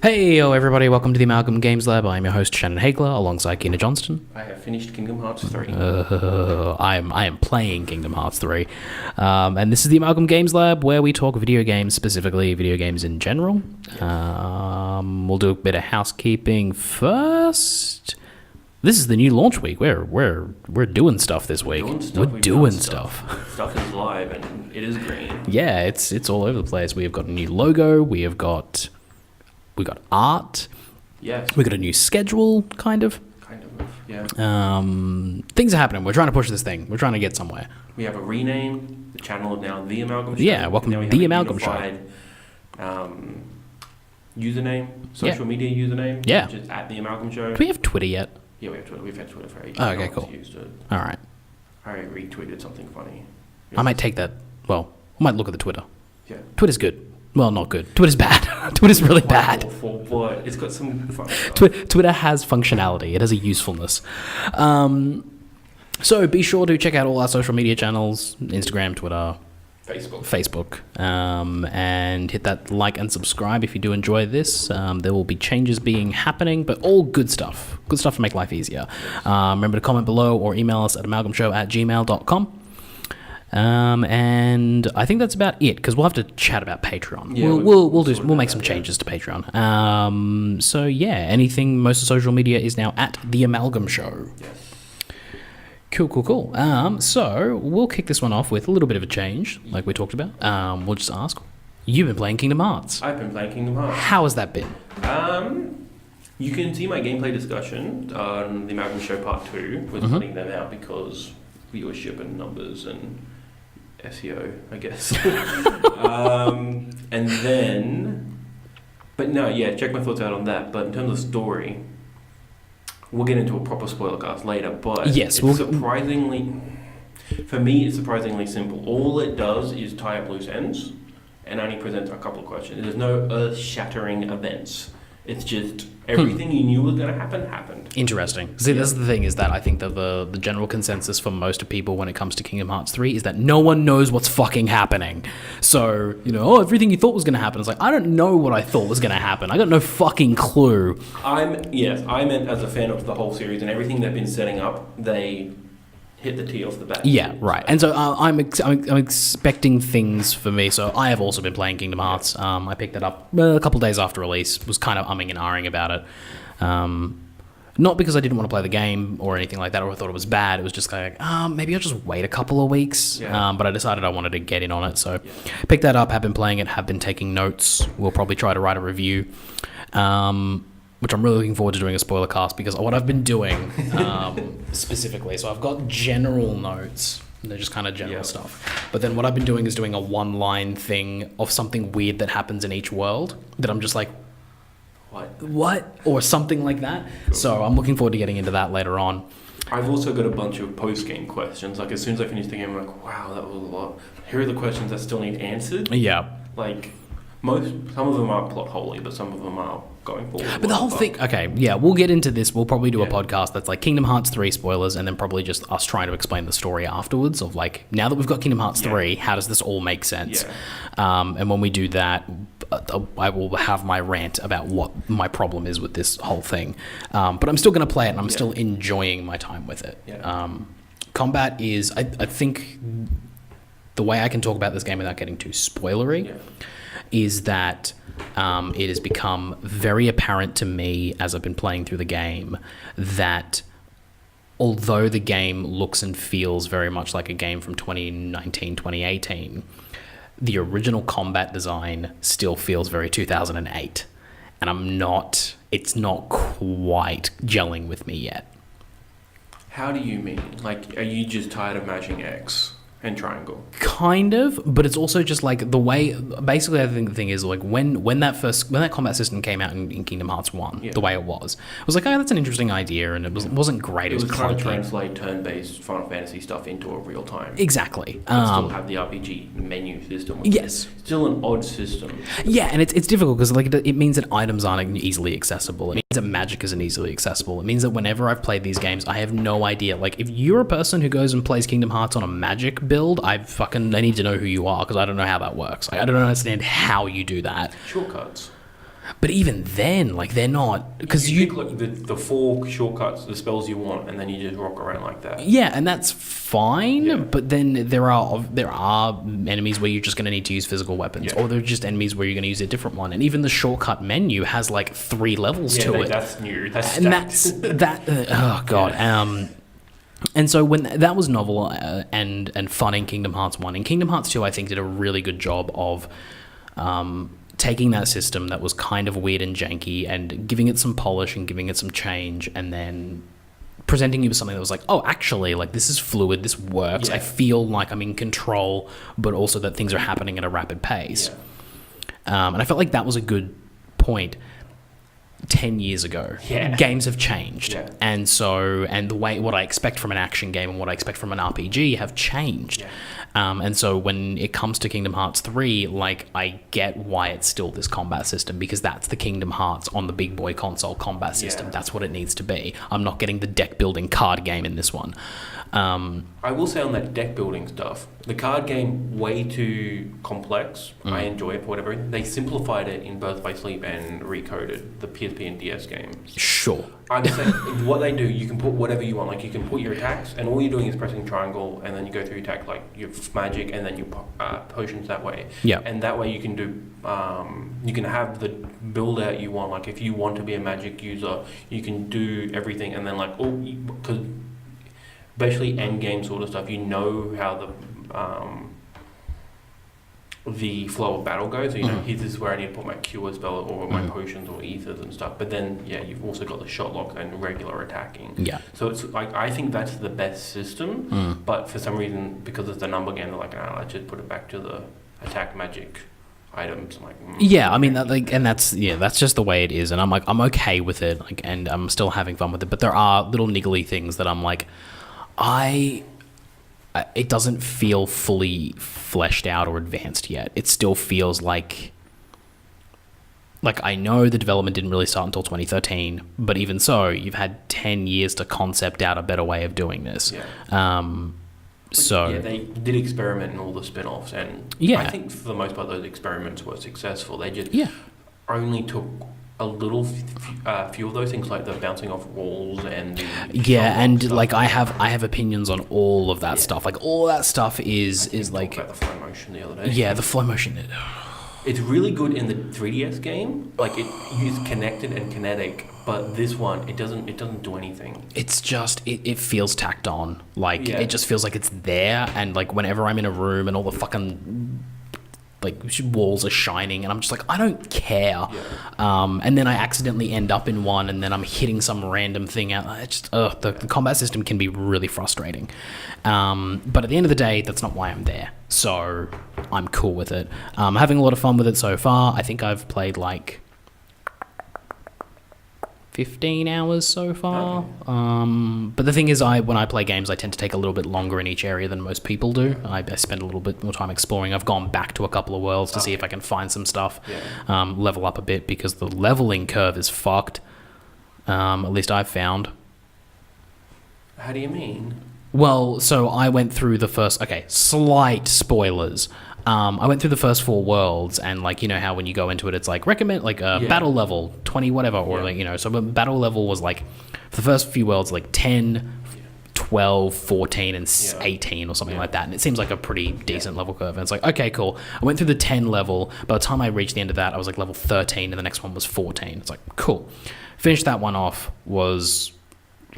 Hey, everybody, welcome to the Amalgam Games Lab. I'm your host, Shannon Hagler, alongside Keena Johnston. I have finished Kingdom Hearts 3. I am playing Kingdom Hearts 3. And this is the Amalgam Games Lab, where we talk video games, specifically video games in general. We'll do a bit of housekeeping first. This is the new launch week. We're doing stuff this week. We're doing stuff. Stuff is live and it is green. Yeah, it's all over the place. We have got a new logo. We got art. Yes. We got a new schedule, kind of. Yeah. Things are happening. We're trying to push this thing. We're trying to get somewhere. We have a rename. The channel is now The Amalgam Show. Yeah, welcome to The Amalgam Show. Username, social media username. Yeah. Which is at The Amalgam Show. Do we have Twitter yet? Yeah, we have Twitter. We've had Twitter for ages. Oh, okay, cool. All right. I retweeted something funny. I might take that. Well, I might look at the Twitter. Yeah. Twitter's good. Well, not good. Twitter's bad. Twitter's really bad. Awful, but it's got some fun stuff. Twitter has functionality. It has a usefulness. So be sure to check out all our social media channels, Instagram, Twitter, Facebook, and hit that like and subscribe if you do enjoy this. There will be changes being happening, but all good stuff. Good stuff to make life easier. Remember to comment below or email us at amalgamshow@gmail.com. And I think that's about it, because we'll have to chat about Patreon. Yeah, we'll make some changes to Patreon. So yeah, anything, most of social media is now at The Amalgam Show. Yes. Cool. So we'll kick this one off with a little bit of a change, like we talked about. We'll just ask, you've been playing Kingdom Hearts. I've been playing Kingdom Hearts. How has that been? You can see my gameplay discussion on the Amalgam Show Part 2. We're putting them out because viewership and numbers and SEO, I guess. And then, but no, yeah, check my thoughts out on that. But in terms of story, we'll get into a proper spoiler cast later. But yes, it's surprisingly, for me, it's surprisingly simple. All it does is tie up loose ends and only presents a couple of questions. There's no earth-shattering events. It's just everything you knew was going to happen happened. Interesting. See, that's the thing, is that I think that the general consensus for most people when it comes to Kingdom Hearts 3 is that no one knows what's fucking happening. So, everything you thought was going to happen. It's like, I don't know what I thought was going to happen. I got no fucking clue. I meant as a fan of the whole series and everything they've been setting up, they hit the tee off the bat. Yeah, right. And so I'm expecting things for me. So I have also been playing Kingdom Hearts. I picked it up a couple days after release. Was kind of umming and ahhing about it. Not because I didn't want to play the game or anything like that, or I thought it was bad. It was just like, maybe I'll just wait a couple of weeks. Yeah. But I decided I wanted to get in on it. So picked that up, have been playing it, have been taking notes. We'll probably try to write a review. Which I'm really looking forward to doing a spoiler cast, because what I've been doing specifically, so I've got general notes, they're just kind of general stuff, but then what I've been doing is doing a one-line thing of something weird that happens in each world that I'm just like, what? Or something like that. Cool. So I'm looking forward to getting into that later on. I've also got a bunch of post-game questions. Like, as soon as I finish the game, I'm like, wow, that was a lot. Here are the questions that still need answered. Yeah. Like, some of them are plot holy, but some of them are going forward. But the whole thing, okay, yeah, we'll get into this. We'll probably do a podcast that's like Kingdom Hearts 3 spoilers, and then probably just us trying to explain the story afterwards of like, now that we've got Kingdom Hearts 3, how does this all make sense? Yeah. And when we do that, I will have my rant about what my problem is with this whole thing. But I'm still going to play it, and I'm still enjoying my time with it. Yeah. Combat is, I think, the way I can talk about this game without getting too spoilery is that it has become very apparent to me as I've been playing through the game that although the game looks and feels very much like a game from 2019, 2018, the original combat design still feels very 2008. And it's not quite gelling with me yet. How do you mean? Like, are you just tired of mashing X and triangle? Kind of, but it's also just like the way, basically I think the thing is like when that combat system came out in Kingdom Hearts 1, the way it was like, oh, that's an interesting idea, and it wasn't great. It was trying to translate turn-based Final Fantasy stuff into a real time. Exactly. Still have the RPG menu system. Yes. Still an odd system. Yeah, and it's difficult because like it means that items aren't easily accessible. It means that magic isn't easily accessible. It means that whenever I've played these games, I have no idea. Like, if you're a person who goes and plays Kingdom Hearts on a magic build, I need to know who you are, because I don't know how that works. I don't understand how you do that. Shortcuts. But even then, like, they're not, because you pick like the 4 shortcuts, the spells you want, and then you just rock around like that. Yeah, and that's fine. Yeah. But then there are enemies where you're just going to need to use physical weapons, or there are just enemies where you're going to use a different one. And even the shortcut menu has like 3 levels to it. That's new. That's and that's that. Oh god. Yeah. And so when that was novel and fun in Kingdom Hearts 1, in Kingdom Hearts 2, I think did a really good job of taking that system that was kind of weird and janky and giving it some polish and giving it some change, and then presenting you with something that was like, oh, actually, like, this is fluid, this works. I feel like I'm in control, but also that things are happening at a rapid pace. And I felt like that was a good point. 10 years ago, games have changed, and the way what I expect from an action game and what I expect from an RPG have changed. And so when it comes to Kingdom Hearts 3, like, I get why it's still this combat system, because that's the Kingdom Hearts on the big boy console combat system. That's what it needs to be. I'm not getting the deck building card game in this one. I will say on that deck building stuff, the card game way too complex. I enjoy it for whatever reason. They simplified it in Birth by Sleep and Recoded, the PSP and DS games. Sure. I'm saying what they do, you can put whatever you want. Like, you can put your attacks, and all you're doing is pressing triangle, and then you go through your attack, like your magic, and then your potions that way. Yeah. And that way you can do, you can have the build out you want. Like, if you want to be a magic user, you can do everything, and then like, because basically end game sort of stuff, you know how the flow of battle goes. So, you know, this is where I need to put my cure spell or my potions or ethers and stuff. But then, you've also got the shot lock and regular attacking. Yeah. So it's like, I think that's the best system. But for some reason, because it's the number game, they're like, let's just put it back to the attack magic items. I'm like, yeah, I mean, that's just the way it is. And I'm like, I'm okay with it. Like, and I'm still having fun with it. But there are little niggly things that I'm like, it doesn't feel fully fleshed out or advanced yet. It still feels like I know the development didn't really start until 2013, but even so, you've had 10 years to concept out a better way of doing this. So they did experiment in all the spin-offs, and I think for the most part those experiments were successful. They just only took a little few of those things, like the bouncing off walls and and like I have opinions on all of that stuff. Like, all that stuff is like about the flow motion the other day. Yeah, the flow motion. It's really good in the 3DS game. Like, it's connected and kinetic, but this one it doesn't do anything. It's just it feels tacked on. Like, it just feels like it's there, and like whenever I'm in a room and all the fucking like walls are shining, and I'm just like, I don't care. And then I accidentally end up in one, and then I'm hitting some random thing out. It's just the combat system can be really frustrating. But at the end of the day, that's not why I'm there. So I'm cool with it. I'm having a lot of fun with it so far. I think I've played like 15 hours so far. Okay. But the thing is, when I play games, I tend to take a little bit longer in each area than most people do. I spend a little bit more time exploring. I've gone back to a couple of worlds to see if I can find some stuff, level up a bit, because the leveling curve is fucked. At least I've found. How do you mean? Well, so I went through the first... Okay, slight spoilers. I went through the first 4 worlds, and like, you know how when you go into it, it's like recommend like battle level 20 whatever, or like, you know, so battle level was like for the first few worlds like 10, 12, 14 and 18 or something like that, and it seems like a pretty decent level curve. And it's like, okay, cool. I went through the 10 level. By the time I reached the end of that, I was like level 13, and the next one was 14. It's like, cool. Finished that one off, was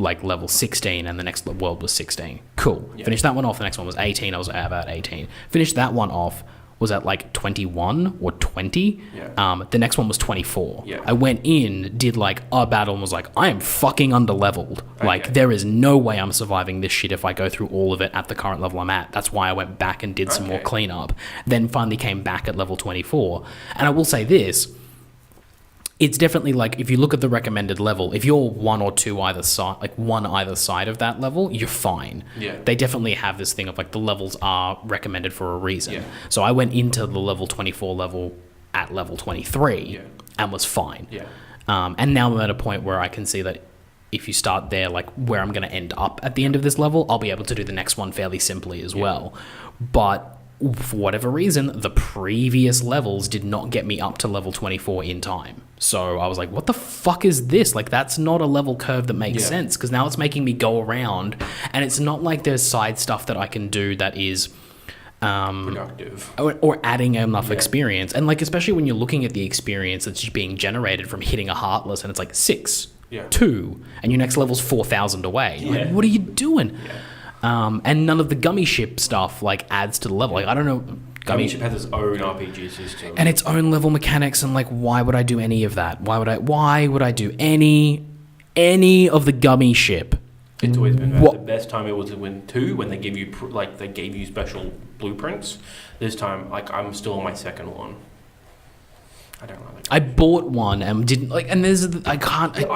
like level 16, and the next world was 16. Cool. Finished that one off, the next one was 18. I was at about 18. Finished that one off, was at like 21 or 20. The next one was 24. I went in, did like a battle, and was like, I am fucking underleveled. Like, there is no way I'm surviving this shit if I go through all of it at the current level I'm at. That's why I went back and did some more cleanup. Then finally came back at level 24. And I will say this, it's definitely like, if you look at the recommended level, if you're one or two either side, like one either side of that level, you're fine. They definitely have this thing of like, the levels are recommended for a reason. So I went into the level 24 level at level 23 and was fine. And now I'm at a point where I can see that if you start there, like where I'm going to end up at the end of this level, I'll be able to do the next one fairly simply as well. But for whatever reason, the previous levels did not get me up to level 24 in time. So I was like, what the fuck is this? Like, that's not a level curve that makes sense, because now it's making me go around, and it's not like there's side stuff that I can do that is productive or adding enough experience. And like, especially when you're looking at the experience that's being generated from hitting a Heartless, and it's like 6, 2, and your next level's 4,000 away. Like, what are you doing? And none of the gummy ship stuff like adds to the level. Like, I don't know. Gummy ship has its own RPG system and its own level mechanics, and like, why would I do any of that? Why would I do any of the gummy ship? It's always been bad. The best time it was in 2 when they give you they gave you special blueprints. This time, like, I'm still on my second one. I don't know. I bought one and didn't like, and I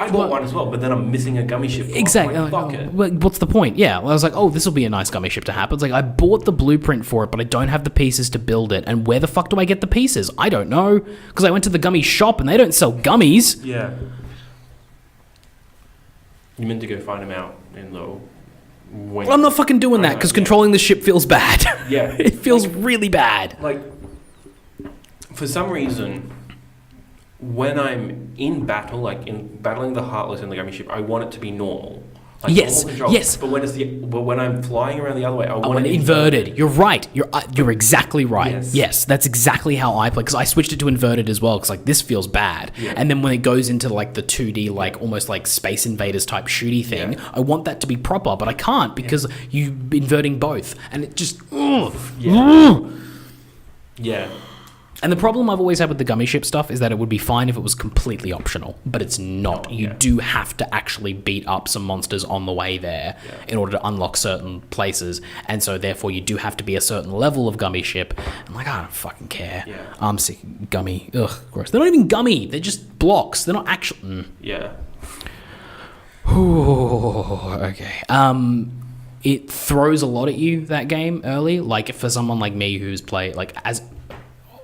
bought one as well, but then I'm missing a gummy ship. Exactly. Like, fuck it. What's the point? Yeah. Well, I was like, oh, this will be a nice gummy ship to have. It's like, I bought the blueprint for it, but I don't have the pieces to build it. And where the fuck do I get the pieces? I don't know, because I went to the gummy shop and they don't sell gummies. Yeah. You meant to go find them out in the. Well, I'm not fucking doing that, because controlling the ship feels bad. Yeah. It feels really bad. Like, for some reason, when I'm in battle, like in battling the Heartless and the gummy ship, I want it to be normal. Like, yes, normal yes. But when I'm flying around the other way, I want it inverted. You're right. You're exactly right. Yes, that's exactly how I play, because I switched it to inverted as well, because like, this feels bad. Yeah. And then when it goes into like the 2D, like almost like Space Invaders type shooty thing, I want that to be proper, but I can't, because you inverting both, and it just yeah. And the problem I've always had with the gummy ship stuff is that it would be fine if it was completely optional, but it's not. You do have to actually beat up some monsters on the way there in order to unlock certain places, and so therefore you do have to be a certain level of gummy ship. I'm like, I don't fucking care. I'm sick of gummy. Ugh, gross. They're not even gummy. They're just blocks. They're not actual. Yeah. Okay. It throws a lot at you, that game, early. Like, for someone like me who's played, like,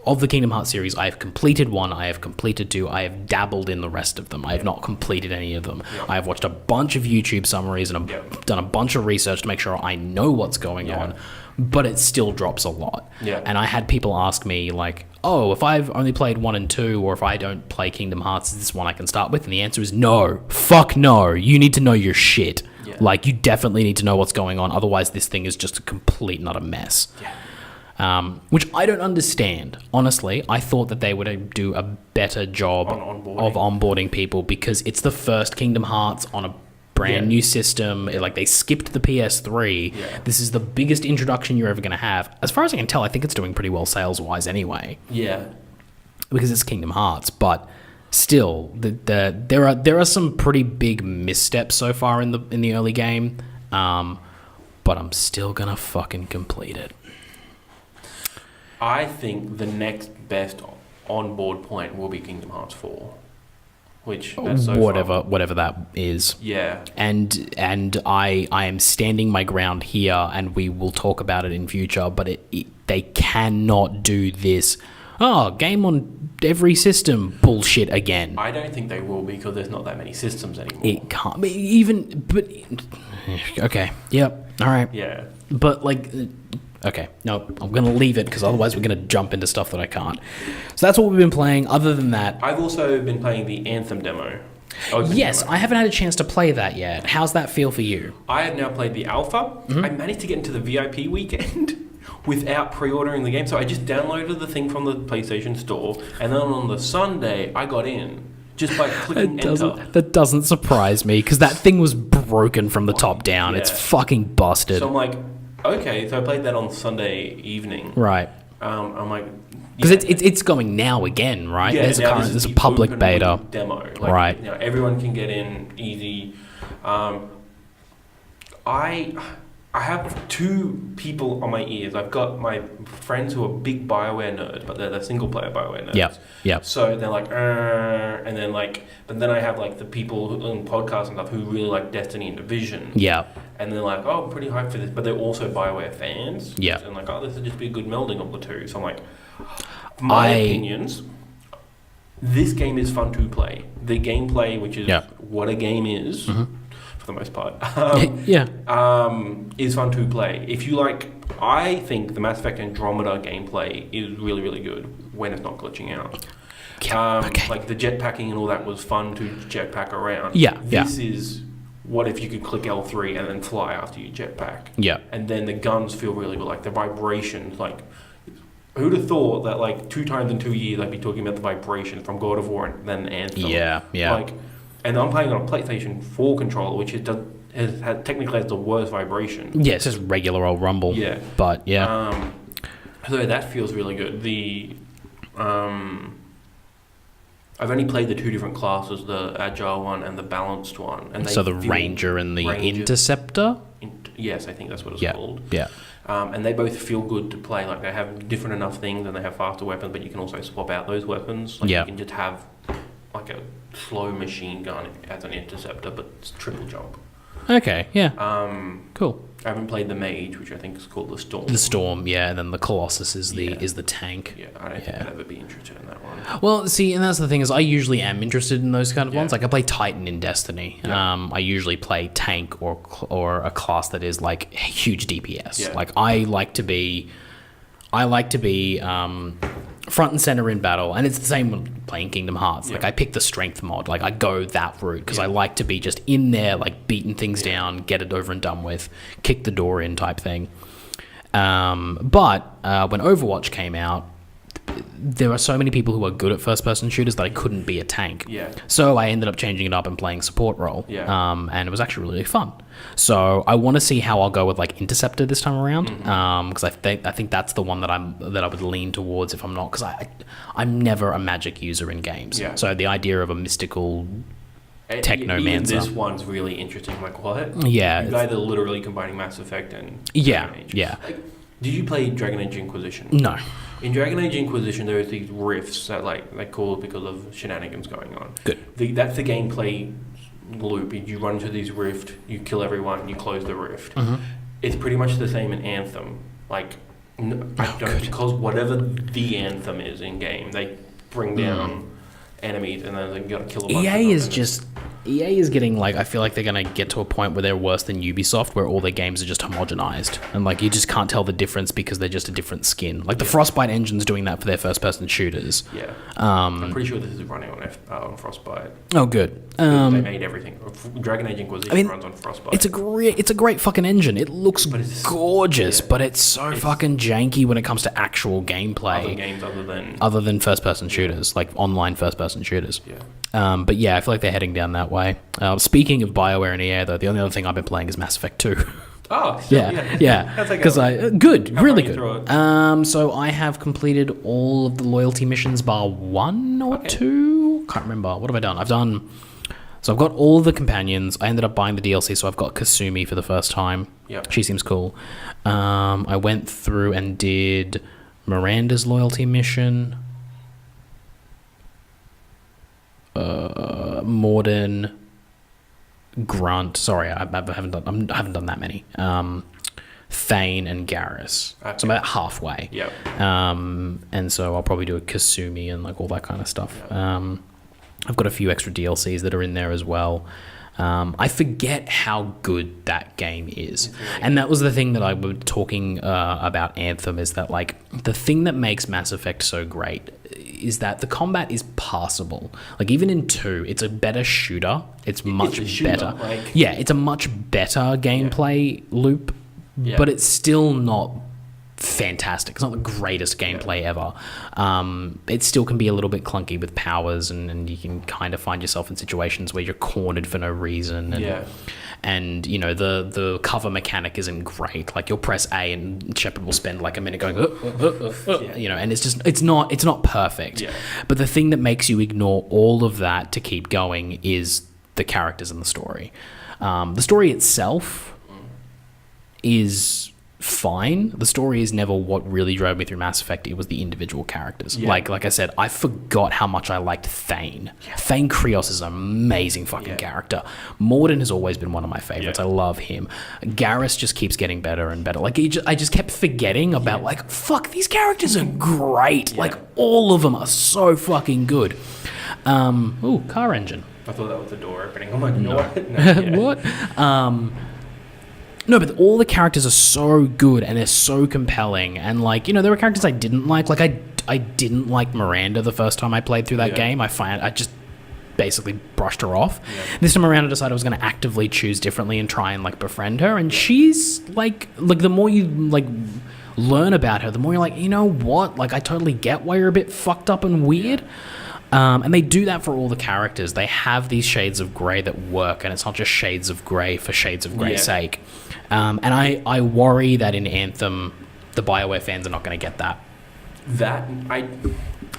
of the Kingdom Hearts series, I have completed 1, I have completed 2, I have dabbled in the rest of them. I have not completed any of them. I have watched a bunch of YouTube summaries and done a bunch of research to make sure I know what's going on, but it still drops a lot. And I had people ask me, like, oh, if I've only played 1 and 2, or if I don't play Kingdom Hearts, is this one I can start with? And the answer is no. Fuck no. You need to know your shit. Like, you definitely need to know what's going on, otherwise this thing is just a complete and utter mess. Which I don't understand. Honestly, I thought that they would do a better job of onboarding people, because it's the first Kingdom Hearts on a brand new system. Like, they skipped the PS3. This is the biggest introduction you're ever going to have. As far as I can tell, I think it's doing pretty well sales-wise anyway. Because it's Kingdom Hearts, but still, there are some pretty big missteps so far in the early game. But I'm still gonna fucking complete it. I think the next best on-board point will be Kingdom Hearts 4, which that's so whatever that is. And I am standing my ground here, and we will talk about it in future. But they cannot do this. Oh, game on every system bullshit again. I don't think they will, because there's not that many systems anymore. It can't be even. But okay, yep, all right. But like. Okay, no, I'm going to leave it, because otherwise we're going to jump into stuff that I can't. So that's what we've been playing. Other than that... I've also been playing the Anthem demo. Yes, I haven't had a chance to play that yet. How's that feel for you? I have now played the alpha. I managed to get into the VIP weekend without pre-ordering the game. So I just downloaded the thing from the PlayStation Store, and then on the Sunday, I got in. Just by clicking enter. That doesn't surprise me, because that thing was broken from the top down. It's fucking busted. So I'm like... Okay, so I played that on Sunday evening. Right. I'm like... Because it's going now again, right? Yeah, there's a public beta. Demo. Like, right. You know, everyone can get in easy. I have 2 people on my ears. I've got my friends who are big BioWare nerds, but they're the single-player BioWare nerds. Yep. So they're like, and then like... But then I have like the people on podcasts and stuff who really like Destiny and Division. Yeah. And they're like, oh, I'm pretty hyped for this. But they're also BioWare fans. Yeah. And like, oh, this would just be a good melding of the two. So I'm like... My opinions... This game is fun to play. The gameplay, which is what a game is... For for the most part. Yeah. Is fun to play. If you like, I think the Mass Effect Andromeda gameplay is really, really good when it's not glitching out. Okay. Like the jetpacking and all that was fun to jetpack around. Yeah. This is what if you could click L3 and then fly after you jetpack. Yeah. And then the guns feel really good, like the vibrations. Like, who'd have thought that like 2 times in 2 years I'd be talking about the vibration from God of War and then Anthem. Yeah. Like, and I'm playing on a PlayStation 4 controller, which technically has the worst vibration. Yeah, it's just regular old rumble. Yeah. But yeah. So that feels really good. I've only played the 2 different classes, the agile one and the balanced one. And So the Ranger and the Interceptor? Yes, I think that's what it's called. Yeah. And they both feel good to play. Like, they have different enough things and they have faster weapons, but you can also swap out those weapons. Like, you can just have like a slow machine gun as an interceptor, but it's triple jump. Okay, yeah. Cool. I haven't played the Mage, which I think is called the Storm. The Storm, yeah, and then the Colossus is the tank. Yeah, I don't think I'd ever be interested in that one. Well, see, and that's the thing is I usually am interested in those kind of ones. Like I play Titan in Destiny. Yeah. I usually play tank or a class that is like huge DPS. Yeah. Like I like to be front and center in battle, and it's the same when playing Kingdom Hearts. Like I pick the strength mod, like I go that route because I like to be just in there, like beating things down, get it over and done with, kick the door in type thing. But when Overwatch came out, there are so many people who are good at first-person shooters that I couldn't be a tank. Yeah. So I ended up changing it up and playing support role. Yeah. And it was actually really fun. So I want to see how I'll go with like Interceptor this time around. Because I think that's the one that I would lean towards if I'm not, because I'm never a magic user in games. Yeah. So the idea of a mystical technomancer. Even this one's really interesting. Like, what? Yeah. You guys are literally combining Mass Effect and Yeah. Dragon Age. Yeah. Like, did you play Dragon Age Inquisition? No. In Dragon Age Inquisition, there is these rifts that like they call it because of shenanigans going on. Good. That's the gameplay loop. You run into these rift, you kill everyone, you close the rift. It's pretty much the same in Anthem. Like, because whatever the Anthem is in game, they bring down enemies and then they gotta kill a bunch of them. EA is getting like, I feel like they're going to get to a point where they're worse than Ubisoft, where all their games are just homogenized and like you just can't tell the difference because they're just a different skin. Like the Frostbite engine's doing that for their first person shooters. Yeah. I'm pretty sure this is running on Frostbite. Oh, good. They made everything. Dragon Age Inquisition runs on Frostbite. It's a great fucking engine. It looks gorgeous, but it's so fucking janky when it comes to actual gameplay. Other games other than first person shooters, like online first person shooters. Yeah. But yeah, I feel like they're heading down that way. Speaking of BioWare and EA, though, the only other thing I've been playing is Mass Effect 2. Oh, yeah. Because really good. So I have completed all of the loyalty missions bar 1 or 2. Can't remember. What have I done? So I've got all the companions. I ended up buying the DLC, so I've got Kasumi for the first time. Yep. She seems cool. I went through and did Miranda's loyalty mission. Morden, Grunt. Sorry, I haven't done that many. Thane and Garrus. Okay. So I'm about halfway. Yep. And so I'll probably do a Kasumi and like all that kind of stuff. Yep. I've got a few extra DLCs that are in there as well. I forget how good that game is. And that was the thing that I was talking about Anthem, is that like the thing that makes Mass Effect so great is that the combat is passable. Like even in 2, it's a better shooter. It's much better. It's a much better gameplay loop, but it's still not fantastic. It's not the greatest gameplay ever. It still can be a little bit clunky with powers, and you can kind of find yourself in situations where you're cornered for no reason. And you know, the cover mechanic isn't great. Like you'll press A and Shepard will spend like a minute going, you know, and it's not perfect. Yeah. But the thing that makes you ignore all of that to keep going is the characters and the story. The story itself is fine. The story is never what really drove me through Mass Effect. It was the individual characters. Like I said, I forgot how much I liked Thane. Thane Krios is an amazing fucking character. Morden has always been one of my favorites. I love him. Garrus just keeps getting better and better. Like I just kept forgetting about like, fuck, these characters are great. Like all of them are so fucking good. Ooh, car engine. I thought that was the door opening. I'm like, no. What? No, yeah. What? No, but all the characters are so good and they're so compelling. And, like, you know, there were characters I didn't like. Like, I didn't like Miranda the first time I played through that game. I just basically brushed her off. Yeah. This time around, I decided I was going to actively choose differently and try and, like, befriend her. And she's, like, the more you, like, learn about her, the more you're like, you know what? Like, I totally get why you're a bit fucked up and weird. And they do that for all the characters. They have these shades of grey that work, and it's not just shades of grey for shades of grey's sake. And I worry that in Anthem, the BioWare fans are not going to get that.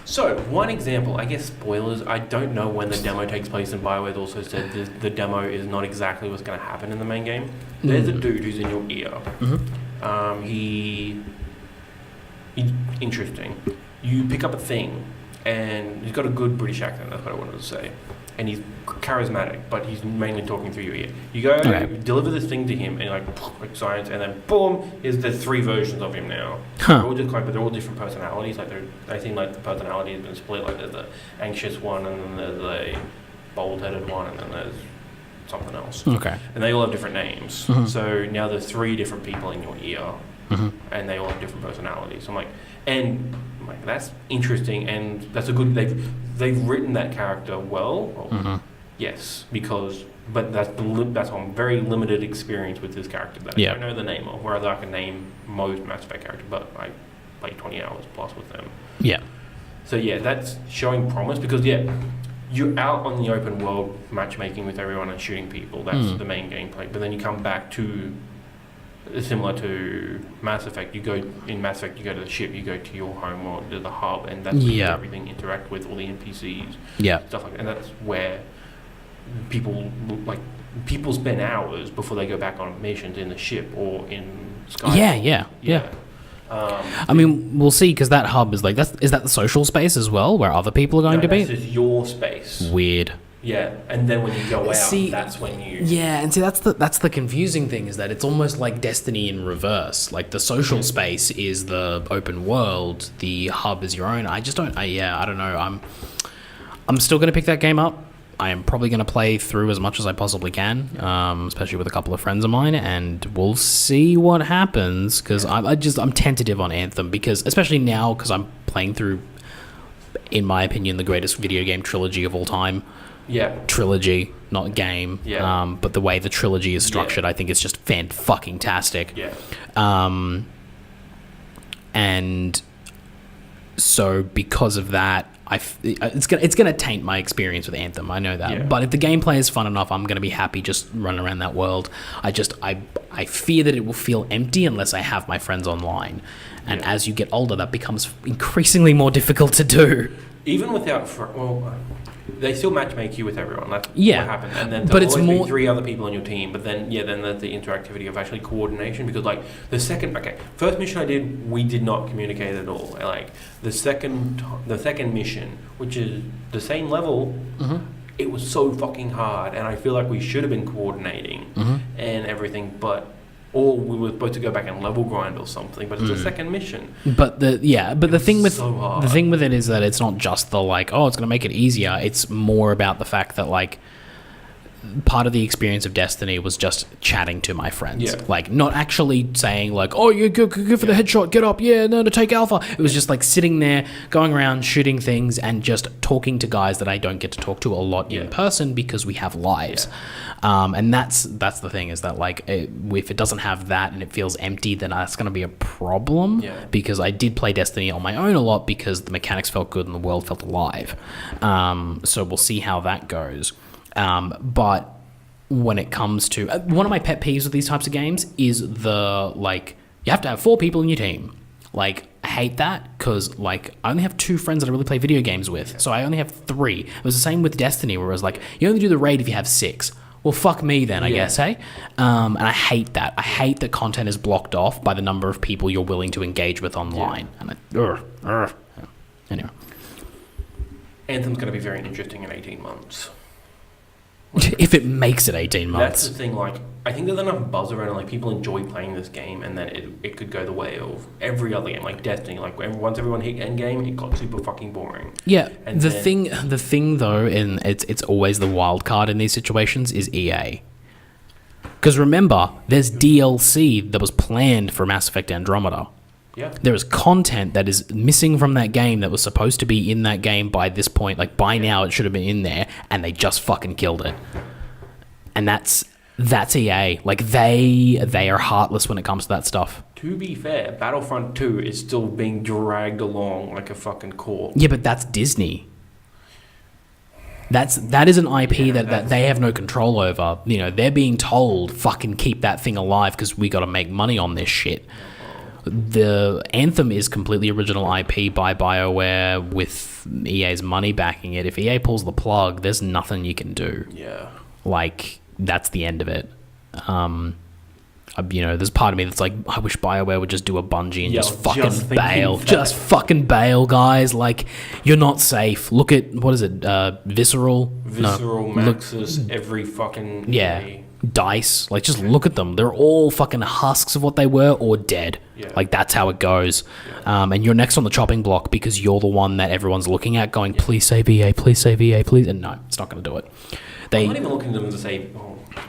So, one example, I guess spoilers, I don't know when the demo takes place, and BioWare's also said the demo is not exactly what's going to happen in the main game. There's a dude who's in your ear. Mm-hmm. He interesting. You pick up a thing, and he's got a good British accent, that's what I wanted to say. And he's charismatic, but he's mainly talking through your ear. You go, deliver this thing to him, and like science, and then boom, there's 3 versions of him now. They're all but they're all different personalities. Like they seem like the personality has been split. Like there's the anxious one, and then there's a bold-headed one, and then there's something else. Okay. And they all have different names. Mm-hmm. So now there's 3 different people in your ear, and they all have different personalities. So I'm like, that's interesting, and that's a good. They've written that character well. Yes, but that's a very limited experience with this character that I don't know the name of. Whereas I can name most Mass Effect characters, but I played 20 hours plus with them. Yeah. So that's showing promise because you're out on the open world matchmaking with everyone and shooting people. That's the main gameplay. But then you come back to. Similar to Mass Effect, you go to the ship, you go to your home or to the hub, and that's where everything interact with all the NPCs, stuff like that. And that's where people spend hours before they go back on missions in the ship or in Sky. Yeah. I mean, we'll see because that hub is is that the social space as well, where other people are going to be? This is your space. Weird. Yeah, and then when you go out, that's when you... Yeah, and that's the confusing thing is that it's almost like Destiny in reverse. Like, the social space is the open world, the hub is your own. I don't know. I'm still going to pick that game up. I am probably going to play through as much as I possibly can, especially with a couple of friends of mine, and we'll see what happens, because I'm tentative on Anthem, because especially now, because I'm playing through, in my opinion, the greatest video game trilogy of all time. Trilogy, not game. But the way the trilogy is structured, I think is just fan-fucking-tastic. And so because of that, it's gonna taint my experience with Anthem. I know that. But if the gameplay is fun enough, I'm gonna be happy just running around that world. I fear that it will feel empty unless I have my friends online. And as you get older, that becomes increasingly more difficult to do. Even without... they still matchmake you with everyone. That's what happened. And then there'll always be 3 other people on your team. But then, then there's the interactivity of actually coordination. Because, like, first mission I did, we did not communicate at all. Like, the second mission, which is the same level, it was so fucking hard. And I feel like we should have been coordinating and everything. Or we were supposed to go back and level grind or something, but it's a second mission. But the thing with it is that it's not just the it's going to make it easier. It's more about the fact that part of the experience of Destiny was just chatting to my friends. Not actually saying you go for the headshot, get up, to take Alpha. It was just sitting there, going around, shooting things, and just talking to guys that I don't get to talk to a lot in person because we have lives. And that's the thing is that if it doesn't have that and it feels empty, then that's going to be a problem. Because I did play Destiny on my own a lot because the mechanics felt good and the world felt alive. So we'll see how that goes. But when it comes to one of my pet peeves with these types of games is you have to have 4 people in your team. I hate that because I only have 2 friends that I really play video games with, so I only have 3. It was the same with Destiny, where it was you only do the raid if you have 6. Well, fuck me then, I guess, hey? And I hate that. I hate that content is blocked off by the number of people you're willing to engage with online. And anyway. Anthem's going to be very interesting in 18 months. If it makes it 18 months. That's the thing, like, I think there's enough buzz around it, like, people enjoy playing this game, and then it could go the way of every other game, like Destiny, like, once everyone hit endgame, it got super fucking boring. Yeah, And the thing though, and it's always the wild card in these situations, is EA. Because remember, there's DLC that was planned for Mass Effect Andromeda. Yeah. There is content that is missing from that game that was supposed to be in that game by this point. Like, by now, it should have been in there, and they just fucking killed it. And that's EA. Like, they are heartless when it comes to that stuff. To be fair, Battlefront 2 is still being dragged along like a fucking corpse. Yeah, but that's Disney. That is an IP that they have no control over. You know, they're being told, fucking keep that thing alive because we got to make money on this shit. The Anthem is completely original IP by BioWare with EA's money backing it. If EA pulls the plug, there's nothing you can do. Yeah. Like, that's the end of it. You know, there's part of me that's like, I wish BioWare would just do a Bungie and just fucking bail. Just fucking bail, guys. Like, you're not safe. Look at, what is it, Visceral? Maxis, every fucking day. DICE. Like, just look at them. They're all fucking husks of what they were or dead. Yeah. Like, that's how it goes. Yeah. And you're next on the chopping block because you're the one that everyone's looking at going, please save EA, please save EA, please. And no, it's not going to do it. I'm not even looking at them to say,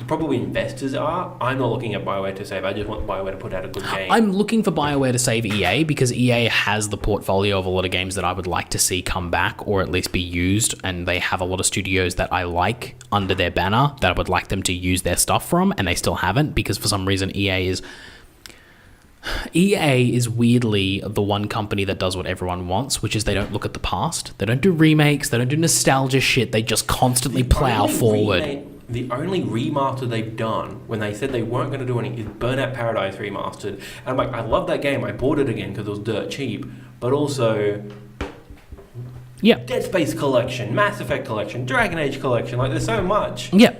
probably investors are. I'm not looking at BioWare to save. I just want BioWare to put out a good game. I'm looking for BioWare to save EA because EA has the portfolio of a lot of games that I would like to see come back or at least be used, and they have a lot of studios that I like under their banner that I would like them to use their stuff from, and they still haven't because for some reason EA is weirdly the one company that does what everyone wants, which is they don't look at the past. They don't do remakes. They don't do nostalgia shit. They just constantly plow forward. The only remaster they've done when they said they weren't going to do any is Burnout Paradise Remastered. And I'm like, I love that game. I bought it again because it was dirt cheap. But also, Dead Space Collection, Mass Effect Collection, Dragon Age Collection. Like, there's so much. Yeah.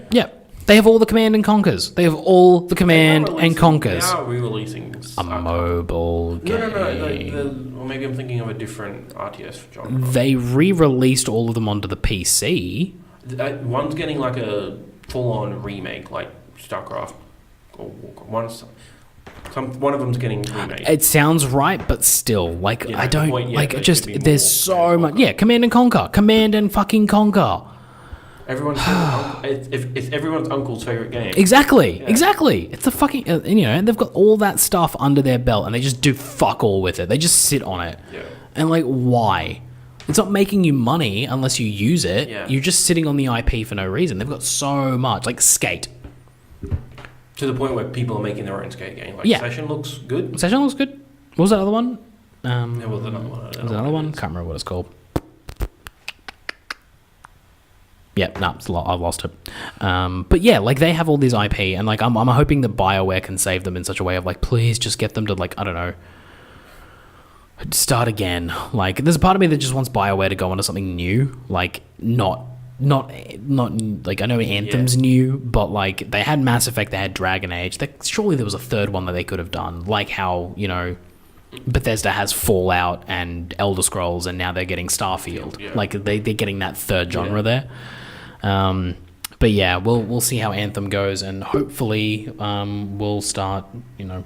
They have all the Command and Conquers. They have all the Command and Conquers. They are re-releasing a mobile game. No. Or maybe I'm thinking of a different RTS genre. They re-released all of them onto the PC. One's getting like a full-on remake, like StarCraft. One of them's getting remade. It sounds right, but still, like, I don't there's so much. Yeah, Command and Conquer, Command and fucking Conquer. It's everyone's uncle's favorite game. Exactly. It's the fucking and they've got all that stuff under their belt, and they just do fuck all with it. They just sit on it. Yeah. And like, why? It's not making you money unless you use it. Yeah. You're just sitting on the IP for no reason. They've got so much. Like Skate. To the point where people are making their own Skate game. Like, Session looks good. What was that other one? There was another one. Was there another one? Can't remember what it's called. Yeah, no, I've lost it. But yeah, like, they have all these IP, and like, I'm hoping that BioWare can save them in such a way of like, please just get them to, like, I don't know, start again. Like, there's a part of me that just wants BioWare to go onto something new, like, not like, I know Anthem's new, but like, they had Mass Effect, they had Dragon Age. Surely there was a third one that they could have done, like how, Bethesda has Fallout and Elder Scrolls, and now they're getting Starfield. Yeah. Like, they're getting that third genre there. But yeah, we'll see how Anthem goes, and hopefully we'll start,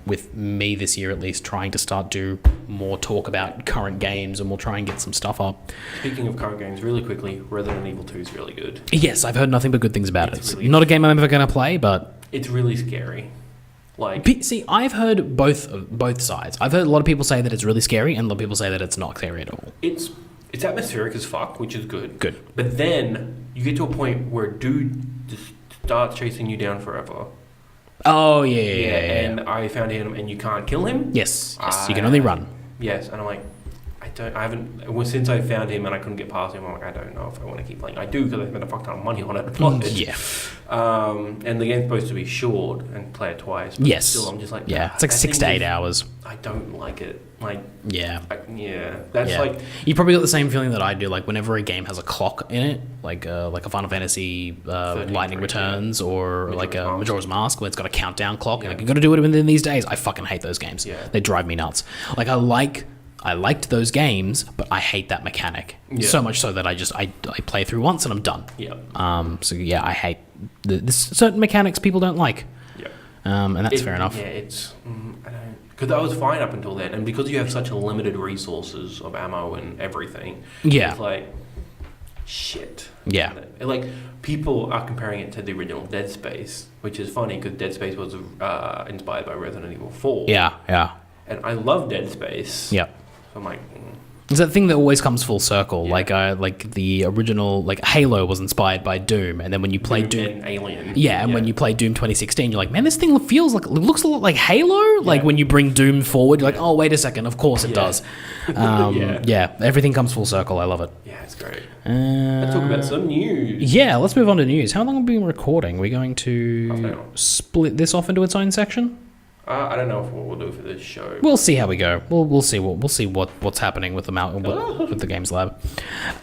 with me this year at least, trying to start do more talk about current games, and we'll try and get some stuff up. Speaking of current games, really quickly, Resident Evil 2 is really good. Yes, I've heard nothing but good things about it. Really not a game I'm ever going to play, but it's really scary. Like, see, I've heard both sides. I've heard a lot of people say that it's really scary, and a lot of people say that it's not scary at all. It's atmospheric as fuck, which is good. Good. But then you get to a point where dude just starts chasing you down forever. Oh yeah. And I found him, and you can't kill him. Yes. You can only run. Yes, and I'm like, since I found him and I couldn't get past him, I'm like, I don't know if I want to keep playing. I do, because I spent a fuck ton of money on it. Yeah. And the game's supposed to be short and play it twice. But yes. Still, I'm just like, it's like 6 to 8 hours. I don't like it. Like, That's like, you probably got the same feeling that I do. Like, whenever a game has a clock in it, like a Final Fantasy Lightning Returns, or like a Majora's Mask, where it's got a countdown clock, like, you got to do it within these days. I fucking hate those games. Yeah. They drive me nuts. Like, I liked those games, but I hate that mechanic. Yeah. So much so that I play through once and I'm done. Yeah. So yeah, I hate the certain mechanics people don't like. Yeah. And that's fair enough. Yeah, it's I don't, because that was fine up until then, and because you have such a limited resources of ammo and everything. Yeah. It's like shit. Yeah. Like people are comparing it to the original Dead Space, which is funny because Dead Space was inspired by Resident Evil 4. Yeah. Yeah. And I love Dead Space. Yeah. So I'm like, It's that thing that always comes full circle. Yeah. Like the original, like Halo was inspired by Doom, and then when you play Doom, and Alien. yeah, and when you play Doom 2016, you're like, man, this thing looks a lot like Halo. Like when you bring Doom forward, you're like, oh, wait a second, of course it does. Yeah, everything comes full circle. I love it. Yeah, it's great. Let's talk about some news. Yeah, let's move on to news. How long have we been recording? We're going to on. split this off into its own section. I don't know if what we'll do for this show. We'll see how we go. We'll see what's happening with the Games Lab.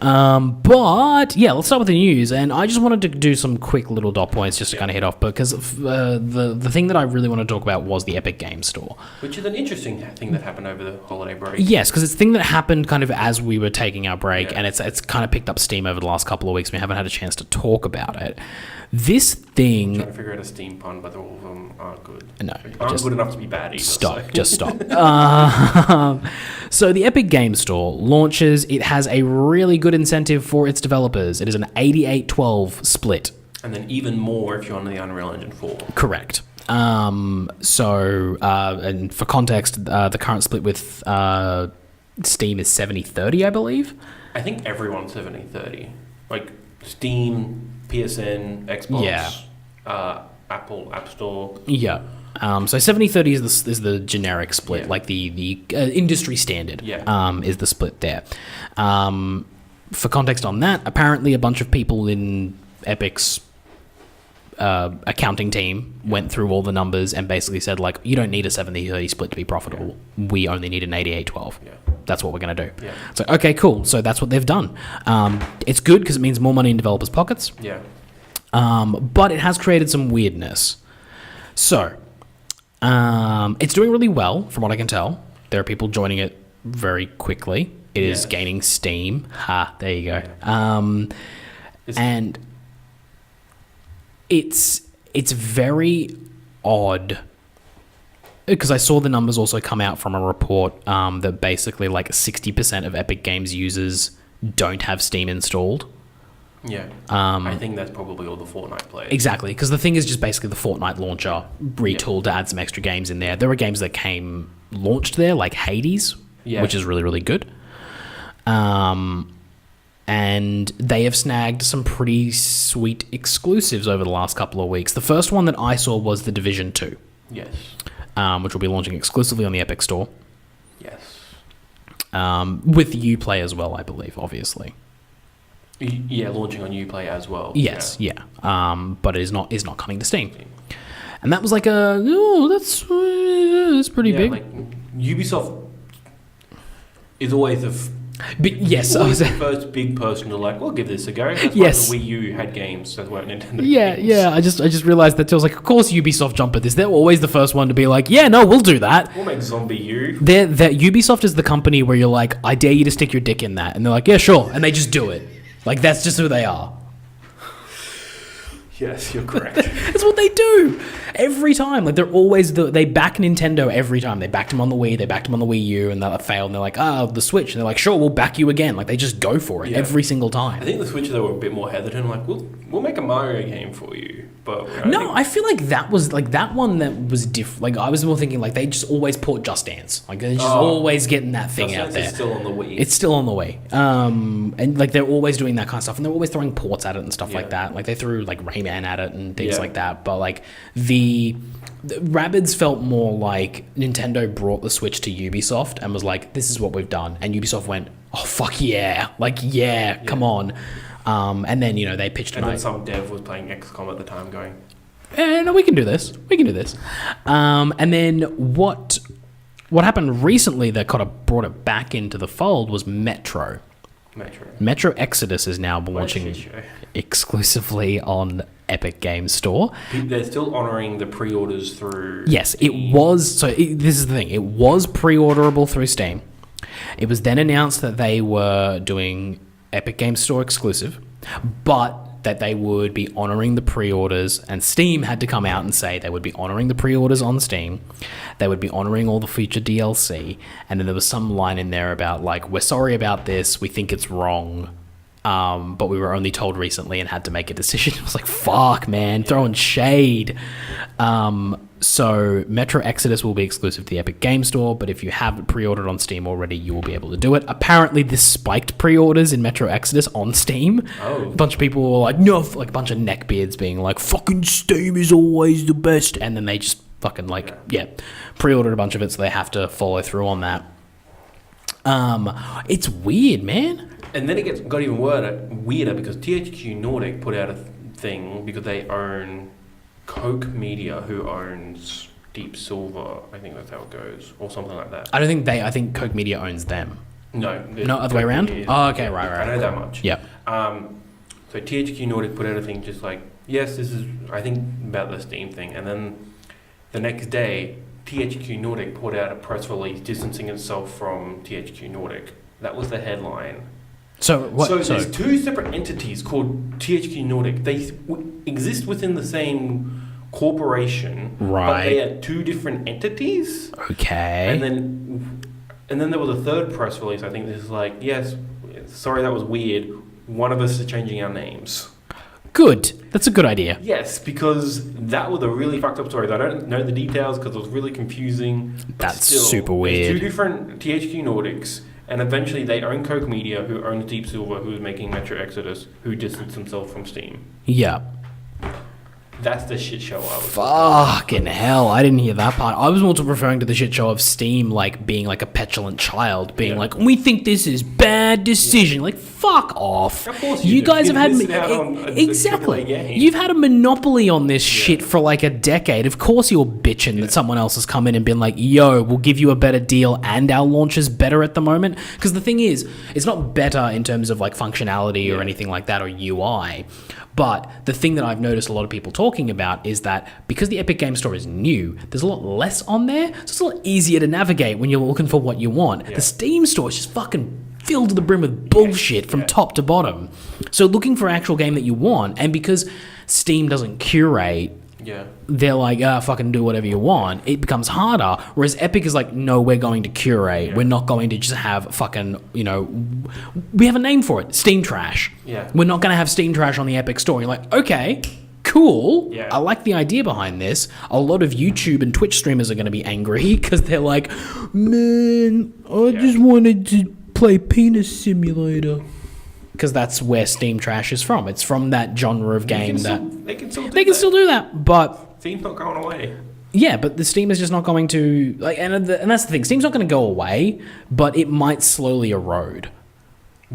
But yeah, let's start with the news. And I just wanted to do some quick little dot points just to kind of hit off because the thing that I really want to talk about was the Epic Games Store, which is an interesting thing that happened over the holiday break. Yes, because it's a thing that happened kind of as we were taking our break, Yeah. and it's kind of picked up steam over the last couple of weeks. We haven't had a chance to talk about it. This thing. I'm trying to figure out a Steam pun, but all of them aren't good. No, aren't good enough to be bad either. Stop, So. just stop. So the Epic Games Store launches. It has a really good incentive for its developers. It is an 88-12 split. And then even more if you're on the Unreal Engine 4. Correct. And for context, the current split with Steam is 70-30, I believe. I think everyone's 70-30. Like Steam, PSN, Xbox, Apple App Store. Yeah. So 70-30 is the generic split, like the industry standard. Yeah. Is the split there. For context on that, apparently a bunch of people in Epic's accounting team went through all the numbers and basically said, like, you don't need a 70-30 split to be profitable. Yeah. We only need an 88-12. Yeah. That's what we're going to do. Yeah. So, okay, cool. So that's what they've done. It's good because it means more money in developers' pockets. Yeah. But it has created some weirdness. So, it's doing really well, from what I can tell. There are people joining it very quickly. It is gaining steam. Ha, there you go. Yeah. And it's very odd because I saw the numbers also come out from a report that basically like 60% of Epic Games users don't have Steam installed. Yeah. I think that's probably all the Fortnite players. Exactly, because the thing is just basically the Fortnite launcher retooled to add some extra games in there. There were games that came launched there, like Hades, which is really, really good. And they have snagged some pretty sweet exclusives over the last couple of weeks. The first one that I saw was The Division 2. Yes. Which will be launching exclusively on the Epic Store. Yes. With Uplay as well, I believe, obviously. Yeah, launching on Uplay as well. Yes, yeah. But it is not coming to Steam. And that was like that's pretty big. Like Ubisoft is always the first big person to like, we'll give this a go. That's why the Wii U had games that weren't Nintendo games. Yeah. I just realized that. I was like, of course Ubisoft jump at this. They're always the first one to be like, yeah, no, we'll do that. We'll make Zombie U. That Ubisoft is the company where you're like, I dare you to stick your dick in that, and they're like, yeah, sure, and they just do it. Like that's just who they are. Yes, you're correct. That's what they do every time. Like they're always they back Nintendo every time. They backed them on the Wii, they backed them on the Wii U, and they failed. And they're like, the Switch, and they're like, sure, we'll back you again. Like they just go for it every single time. I think the Switch they were a bit more hesitant. Like we'll make a Mario game for you, but I feel like that was like that one that was different. Like I was more thinking like they just always port Just Dance. Like they're just always getting that thing out there. It's still on the Wii. It's still on the Wii. And like they're always doing that kind of stuff, and they're always throwing ports at it and stuff like that. Like they threw like Rayman at it and things like that. But like the Rabbids felt more like Nintendo brought the Switch to Ubisoft and was like, this is what we've done, and Ubisoft went, oh fuck yeah, like come on. And then they pitched and then some dev was playing XCOM at the time going, no, we can do this. And then what happened recently that kind of brought it back into the fold was Metro Exodus is now launching exclusively on Epic Games Store. They're still honouring the pre-orders through... Yes, it was... So this is the thing. It was pre-orderable through Steam. It was then announced that they were doing Epic Games Store exclusive, but that they would be honoring the pre-orders, and Steam had to come out and say they would be honoring the pre-orders on Steam, they would be honoring all the feature DLC, and then there was some line in there about, like, we're sorry about this, we think it's wrong, but we were only told recently and had to make a decision. It was like, fuck, man, throwing shade. So Metro Exodus will be exclusive to the Epic Game Store, but if you haven't pre-ordered on Steam already, you will be able to do it. Apparently, this spiked pre-orders in Metro Exodus on Steam. Oh. A bunch of people were like, no, like a bunch of neckbeards being like, fucking Steam is always the best. And then they just fucking pre-ordered a bunch of it, so they have to follow through on that. It's weird, man. And then it got even weirder because THQ Nordic put out a thing because they own Koch Media, who owns Deep Silver. I think that's how it goes, or something like that. I think Koch Media owns them. No, other way around? Oh, okay, right. I know that much. Yeah. So THQ Nordic put out a thing just like, yes, this is, I think, about the Steam thing. And then the next day, THQ Nordic put out a press release distancing itself from THQ Nordic. That was the headline. So what? So there's two separate entities called THQ Nordic. They exist within the same corporation, right? But they are two different entities. Okay. And then there was a third press release. I think this is like, yes, sorry, that was weird. One of us is changing our names. Good. That's a good idea. Yes, because that was a really fucked up story. I don't know the details because it was really confusing. That's super weird. There's two different THQ Nordics. And eventually they own Koch Media, who owns Deep Silver, who is making Metro Exodus, who distanced himself from Steam. Yeah. That's the shit show I was Fucking hell, I didn't hear that part. I was more referring to the shit show of Steam, like, being like a petulant child, being like, we think this is bad decision. Like, fuck off. Of course you guys have had... Exactly. You've had a monopoly on this shit for like a decade. Of course you're bitching that someone else has come in and been like, yo, we'll give you a better deal and our launch is better at the moment. Because the thing is, it's not better in terms of like functionality or anything like that or UI. But the thing that I've noticed a lot of people talking about is that because the Epic Game Store is new, there's a lot less on there, so it's a lot easier to navigate when you're looking for what you want. The Steam Store is just fucking filled to the brim with bullshit from top to bottom. So looking for an actual game that you want, and because Steam doesn't curate, they're like, fucking do whatever you want. It becomes harder. Whereas Epic is like, no, we're going to curate. Yeah. We're not going to just have fucking, we have a name for it, Steam Trash. Yeah. We're not going to have Steam Trash on the Epic Store. You're like, okay, cool. Yeah. I like the idea behind this. A lot of YouTube and Twitch streamers are going to be angry because they're like, man, I just wanted to play Penis Simulator. Because that's where Steam Trash is from. It's from that genre of game they can still do that, but Steam's not going away. Yeah, but the Steam is just not going to and that's the thing. Steam's not going to go away, but it might slowly erode.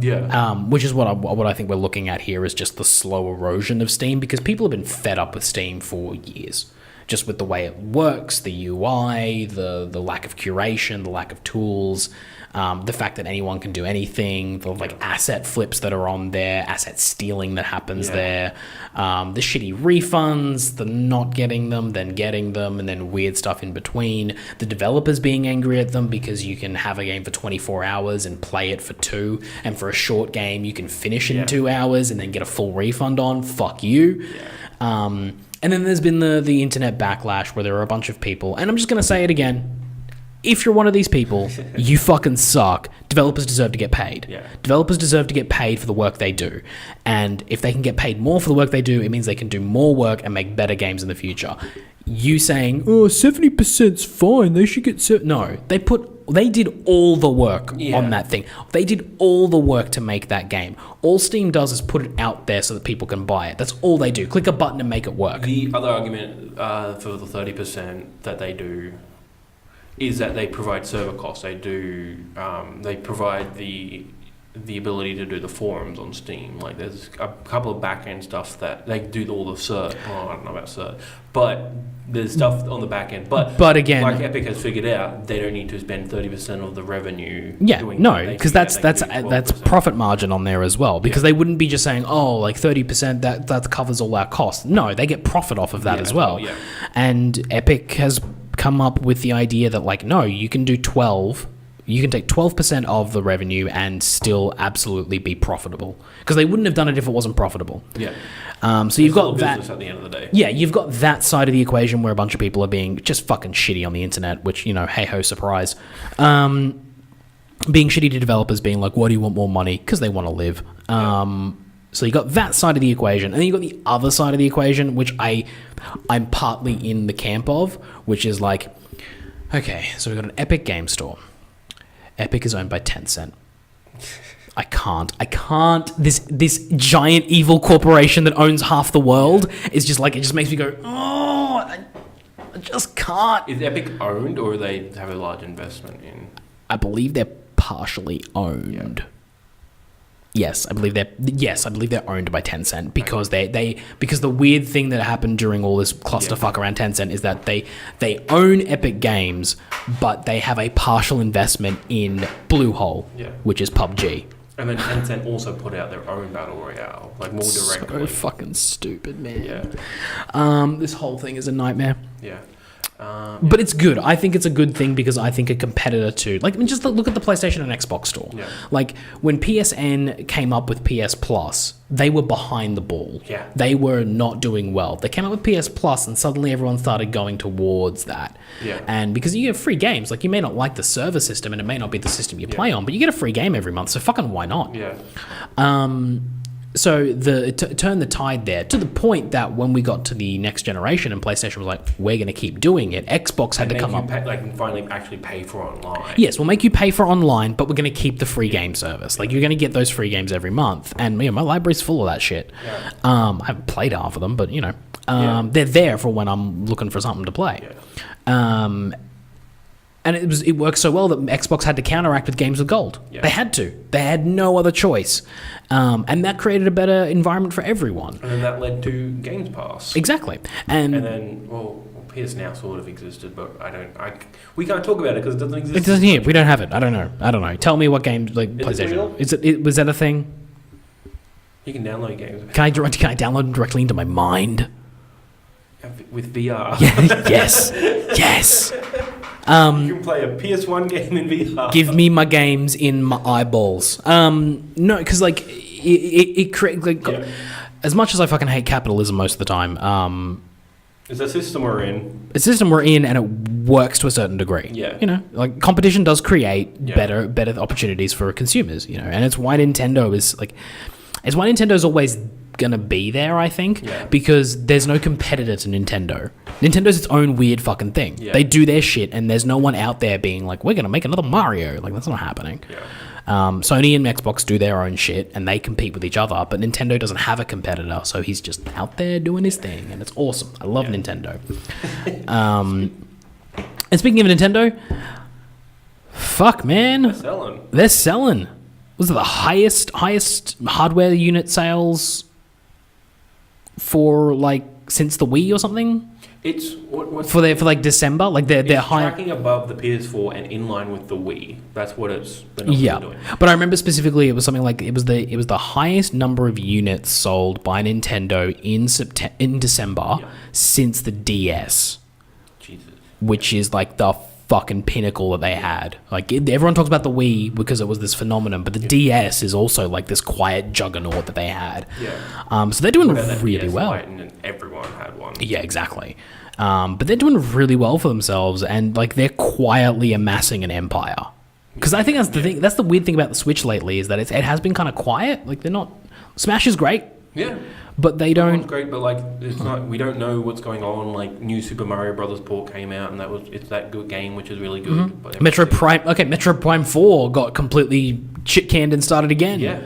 Yeah. Which is what I think we're looking at here is just the slow erosion of Steam, because people have been fed up with Steam for years. Just with the way it works, the UI, the lack of curation, the lack of tools, the fact that anyone can do anything, the asset flips that are on there, asset stealing that happens there, the shitty refunds, the not getting them, then getting them, and then weird stuff in between, the developers being angry at them because you can have a game for 24 hours and play it for 2, and for a short game you can finish in 2 hours and then get a full refund on. Fuck you. And then there's been the internet backlash where there are a bunch of people, and I'm just going to say it again. If you're one of these people, you fucking suck. Developers deserve to get paid. Yeah. Developers deserve to get paid for the work they do. And if they can get paid more for the work they do, it means they can do more work and make better games in the future. You saying, 70%'s fine, they should get... No, they did all the work on that thing. They did all the work to make that game. All Steam does is put it out there so that people can buy it. That's all they do. Click a button and make it work. The other argument for the 30% that they do is that they provide server costs. They do. They provide the ability to do the forums on Steam. Like there's a couple of back-end stuff that they do all the cert. Oh, I don't know about cert, but there's stuff on the back end. But again, like Epic has figured out, they don't need to spend 30% of the revenue. Yeah, no, because that's profit margin on there as well. Because they wouldn't be just saying, 30% that covers all our costs. No, they get profit off of that as well. Yeah. And Epic has come up with the idea that no, you can do 12. You can take 12% of the revenue and still absolutely be profitable, because they wouldn't have done it if it wasn't profitable. Yeah. So you've got that that at the end of the day. Yeah, you've got that side of the equation where a bunch of people are being just fucking shitty on the internet, which, you know, hey ho, surprise. Being shitty to developers, being like, why do you want more money? Because they want to live. So you got that side of the equation, and then you got the other side of the equation, which I'm partly in the camp of, which is like, okay, so we've got an Epic Game Store. Epic is owned by Tencent. I can't. This giant evil corporation that owns half the world is just like, it just makes me go, oh, I just can't. Is Epic owned, or they have a large investment in? I believe they're partially owned. Yeah. Yes, I believe they're owned by Tencent, because because the weird thing that happened during all this clusterfuck around Tencent is that they own Epic Games, but they have a partial investment in Bluehole, which is PUBG. And then Tencent also put out their own battle royale, like more directly. So fucking stupid, man. Yeah. This whole thing is a nightmare. Yeah. But it's good. I think it's a good thing, because I think a competitor to, like, I mean, just look at the PlayStation and Xbox store. Yeah. Like, when PSN came up with PS Plus, they were behind the ball. Yeah. They were not doing well. They came up with PS Plus, and suddenly everyone started going towards that. Yeah. And because you get free games, like, you may not like the server system, and it may not be the system you play on, but you get a free game every month, so fucking why not? Yeah. So it turned the tide there, to the point that when we got to the next generation and PlayStation was like, we're going to keep doing it, Xbox had to come up. Finally actually pay for online. Yes, we'll make you pay for online, but we're going to keep the free game service. Like, you're going to get those free games every month. And, you know, my library's full of that shit. Yeah. I haven't played half of them, but, you know, they're there for when I'm looking for something to play. Yeah. And it worked so well that Xbox had to counteract with games with gold. Yeah. They had to. They had no other choice. And that created a better environment for everyone. And then that led to Games Pass. Exactly. And then, well, PS Now sort of existed, but we can't talk about it because it doesn't exist. It doesn't here. We don't have it. I don't know. Tell me what game, like, PlayStation. Was that a thing? You can download games. Can I download them directly into my mind? With VR. Yes. Yes. You can play a PS1 game in VR. Give me my games in my eyeballs. No, because, like, it creates, like, as much as I fucking hate capitalism most of the time, it's a system we're in. It's a system we're in, and it works to a certain degree. Yeah. You know, like, competition does create better opportunities for consumers, you know, and it's why Nintendo is, like, it's why Nintendo's always gonna be there, I think, because there's no competitor to Nintendo. Nintendo's its own weird fucking thing. They do their shit, and there's no one out there being like, we're gonna make another Mario. Like, that's not happening. Sony and Xbox do their own shit, and they compete with each other, but Nintendo doesn't have a competitor, so he's just out there doing his thing, and it's awesome. I love Nintendo. And speaking of Nintendo, fuck, man, they're selling. Was it the highest hardware unit sales for, like, since the Wii or something? It's for like December, like they're high, tracking above the PS4 and in line with the Wii. That's what it's been doing. But I remember specifically it was something like it was the highest number of units sold by Nintendo in December since the DS. Jesus. Which is like the fucking pinnacle that they had. Like, everyone talks about the Wii because it was this phenomenon, but the DS is also like this quiet juggernaut that they had. So they're doing really well. And everyone had one. Yeah, exactly. But they're doing really well for themselves, and, like, they're quietly amassing an empire. Because I think that's the thing. That's the weird thing about the Switch lately, is that it has been kind of quiet. Like, they're not. Smash is great. Yeah. But they don't. It's great, but, like, it's not. We don't know what's going on. Like, new Super Mario Brothers port came out, and it's that good game, which is really good. But Metroid Prime 4 got completely shit canned and started again. Yeah.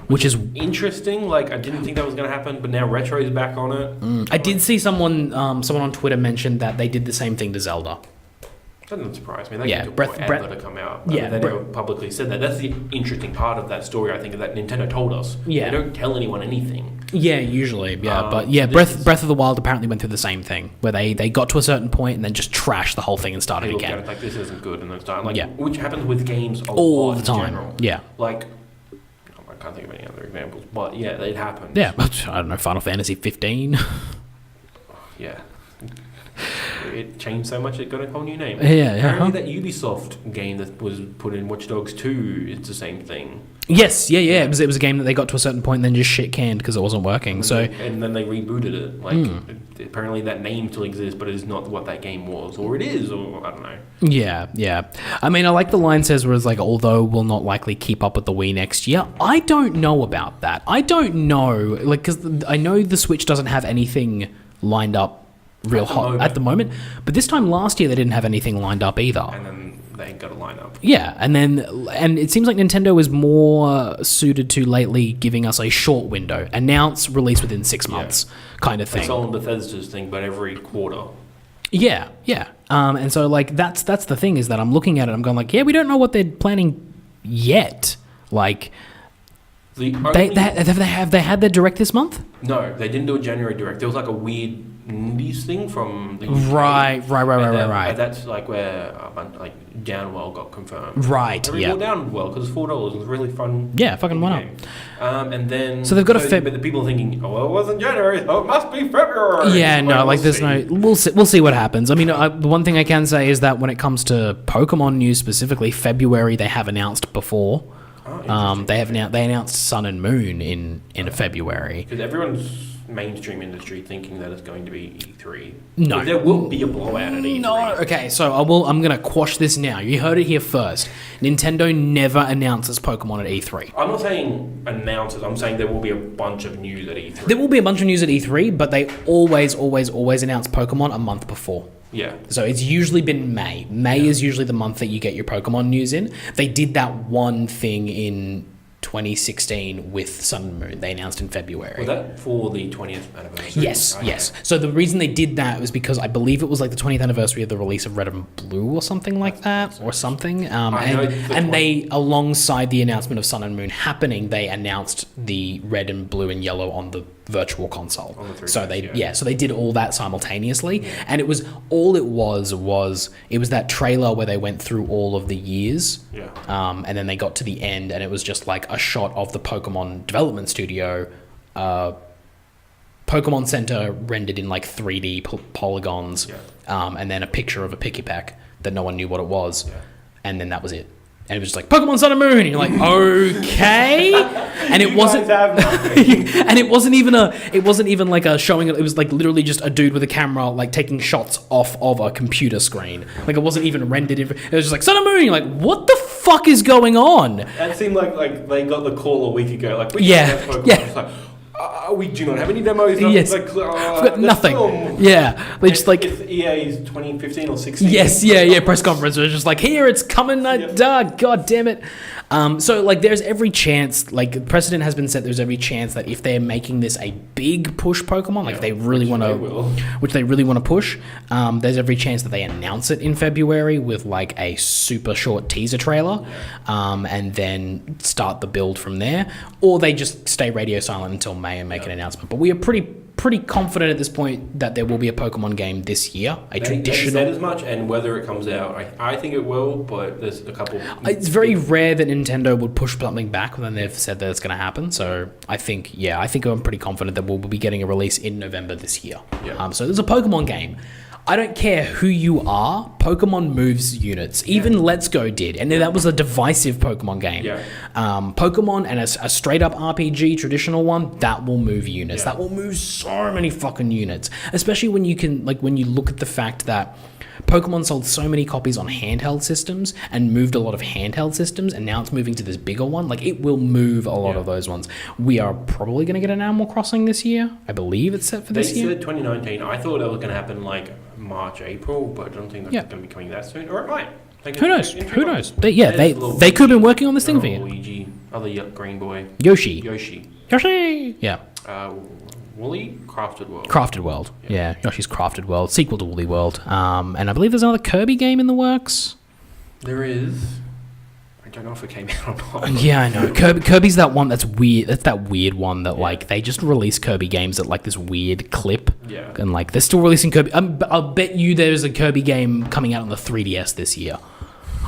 Which is interesting. Like, I didn't think that was going to happen, but now Retro is back on it. I did see someone on Twitter mention that they did the same thing to Zelda. Doesn't surprise me. They took forever to come out. They never publicly said that. That's the interesting part of that story, I think, that Nintendo told us. They don't tell anyone anything. Yeah, usually. Breath of the Wild apparently went through the same thing, where they got to a certain point and then just trashed the whole thing and started again. It's like, this isn't good, and then started. Like, which happens with games all the time. In general. Yeah. Like, I can't think of any other examples, but yeah, it happens. Yeah, I don't know, Final Fantasy 15. Yeah. it changed so much it got a whole new name. Yeah. Apparently that Ubisoft game that was put in Watch Dogs 2, it's the same thing. Yes, yeah. It was a game that they got to a certain point and then just shit canned because it wasn't working. And then they rebooted it. Like apparently that name still exists, but it is not what that game was, or it is, or I don't know. Yeah. I mean, I like the line says where it's like, although we'll not likely keep up with the Wii next year. I don't know about that. I don't know, like, because I know the Switch doesn't have anything lined up real hot at the moment. But this time last year they didn't have anything lined up either. And then they ain't got a lineup. Yeah, and it seems like Nintendo is more suited to lately giving us a short window, announce, release within 6 months, kind of thing. It's on Bethesda's thing, but every quarter. Yeah. And so like that's the thing is that I'm looking at it, I'm going like, yeah, we don't know what they're planning yet. Like, have they had their direct this month? No, they didn't do a January direct. There was like a weird indies thing from the UK. Right. That's like where like Downwell got confirmed. Right. Yeah. Downwell because it's $4. It's really fun. Yeah, fucking why not? And then so they've got but the people are thinking, oh, well, it wasn't January, so it must be February. Yeah, no, like there's no. We'll see what happens. I mean, the one thing I can say is that when it comes to Pokemon news specifically, February they have announced before. They announced Sun and Moon in February. Because everyone's mainstream industry thinking that it's going to be E3. No, there will be a blowout at E3. No, okay. So I'm going to quash this now. You heard it here first. Nintendo never announces Pokemon at E3. I'm not saying announces. I'm saying there will be a bunch of news at E3. There will be a bunch of news at E3, but they always announce Pokemon a month before. Yeah. So it's usually been May. May is usually the month that you get your Pokemon news in. They did that one thing in 2016 with Sun and Moon. They announced in February. Was that for the 20th anniversary? Yes. So the reason they did that was because I believe it was like the 20th anniversary of the release of Red and Blue or something like that, or something. And they, alongside the announcement of Sun and Moon happening, they announced the Red and Blue and Yellow on the virtual console. So they did all that simultaneously, and it was that trailer where they went through all of the years, and then they got to the end, and it was just like a shot of the Pokemon development studio, Pokemon Center rendered in like 3D polygons, and then a picture of a Pikipek that no one knew what it was, and then that was it. And it was just like Pokemon Sun and Moon, and you're like, okay. And it wasn't, and it wasn't even like a showing. It was like literally just a dude with a camera, like taking shots off of a computer screen. Like it wasn't even rendered. It was just like Sun and Moon. You're like, what the fuck is going on? That seemed like they got the call a week ago. Like, It's like, we do not have any demos. Yes. Like, I've got nothing. Film. Yeah. They just like... It's EA's 2015 or 16. Yes, press conference. It was just like, here, it's coming. God damn it. So, like, there's every chance, like, precedent has been set, there's every chance that if they're making this a big push Pokemon, like, they really want to... Which they really want to push, there's every chance that they announce it in February with, like, a super short teaser trailer, and then start the build from there. Or they just stay radio silent until May and make an announcement. But we are pretty confident at this point that there will be a Pokemon game this year. Traditional. They said as much, and whether it comes out, I think it will. But there's a couple. It's very rare that Nintendo would push something back when they've said that it's going to happen. So I think I'm pretty confident that we'll be getting a release in November this year. Yeah. So there's a Pokemon game. I don't care who you are, Pokemon moves units. Even Let's Go did, and that was a divisive Pokemon game. Yeah. Pokemon and a straight-up RPG, traditional one, that will move units. That will move so many fucking units. Especially when you look at the fact that Pokemon sold so many copies on handheld systems and moved a lot of handheld systems, and now it's moving to this bigger one. Like, it will move a lot of those ones. We are probably going to get an Animal Crossing this year. I believe it's set for this year. They said 2019. I thought it was going to happen like March, April, but I don't think that's going to be coming that soon. Or it might. Who knows? They could have been working on this thing for you. Luigi, other green boy. Yoshi. Yeah. Woolly? Crafted World. Yeah, Yoshi's Crafted World. Sequel to Woolly World. And I believe there's another Kirby game in the works. There is. I don't know if it came out or not. Yeah, I know. Kirby's that one that's weird. That's that weird one that, like, they just release Kirby games at, like, this weird clip. Yeah. And, like, they're still releasing Kirby. I'll bet you there's a Kirby game coming out on the 3DS this year.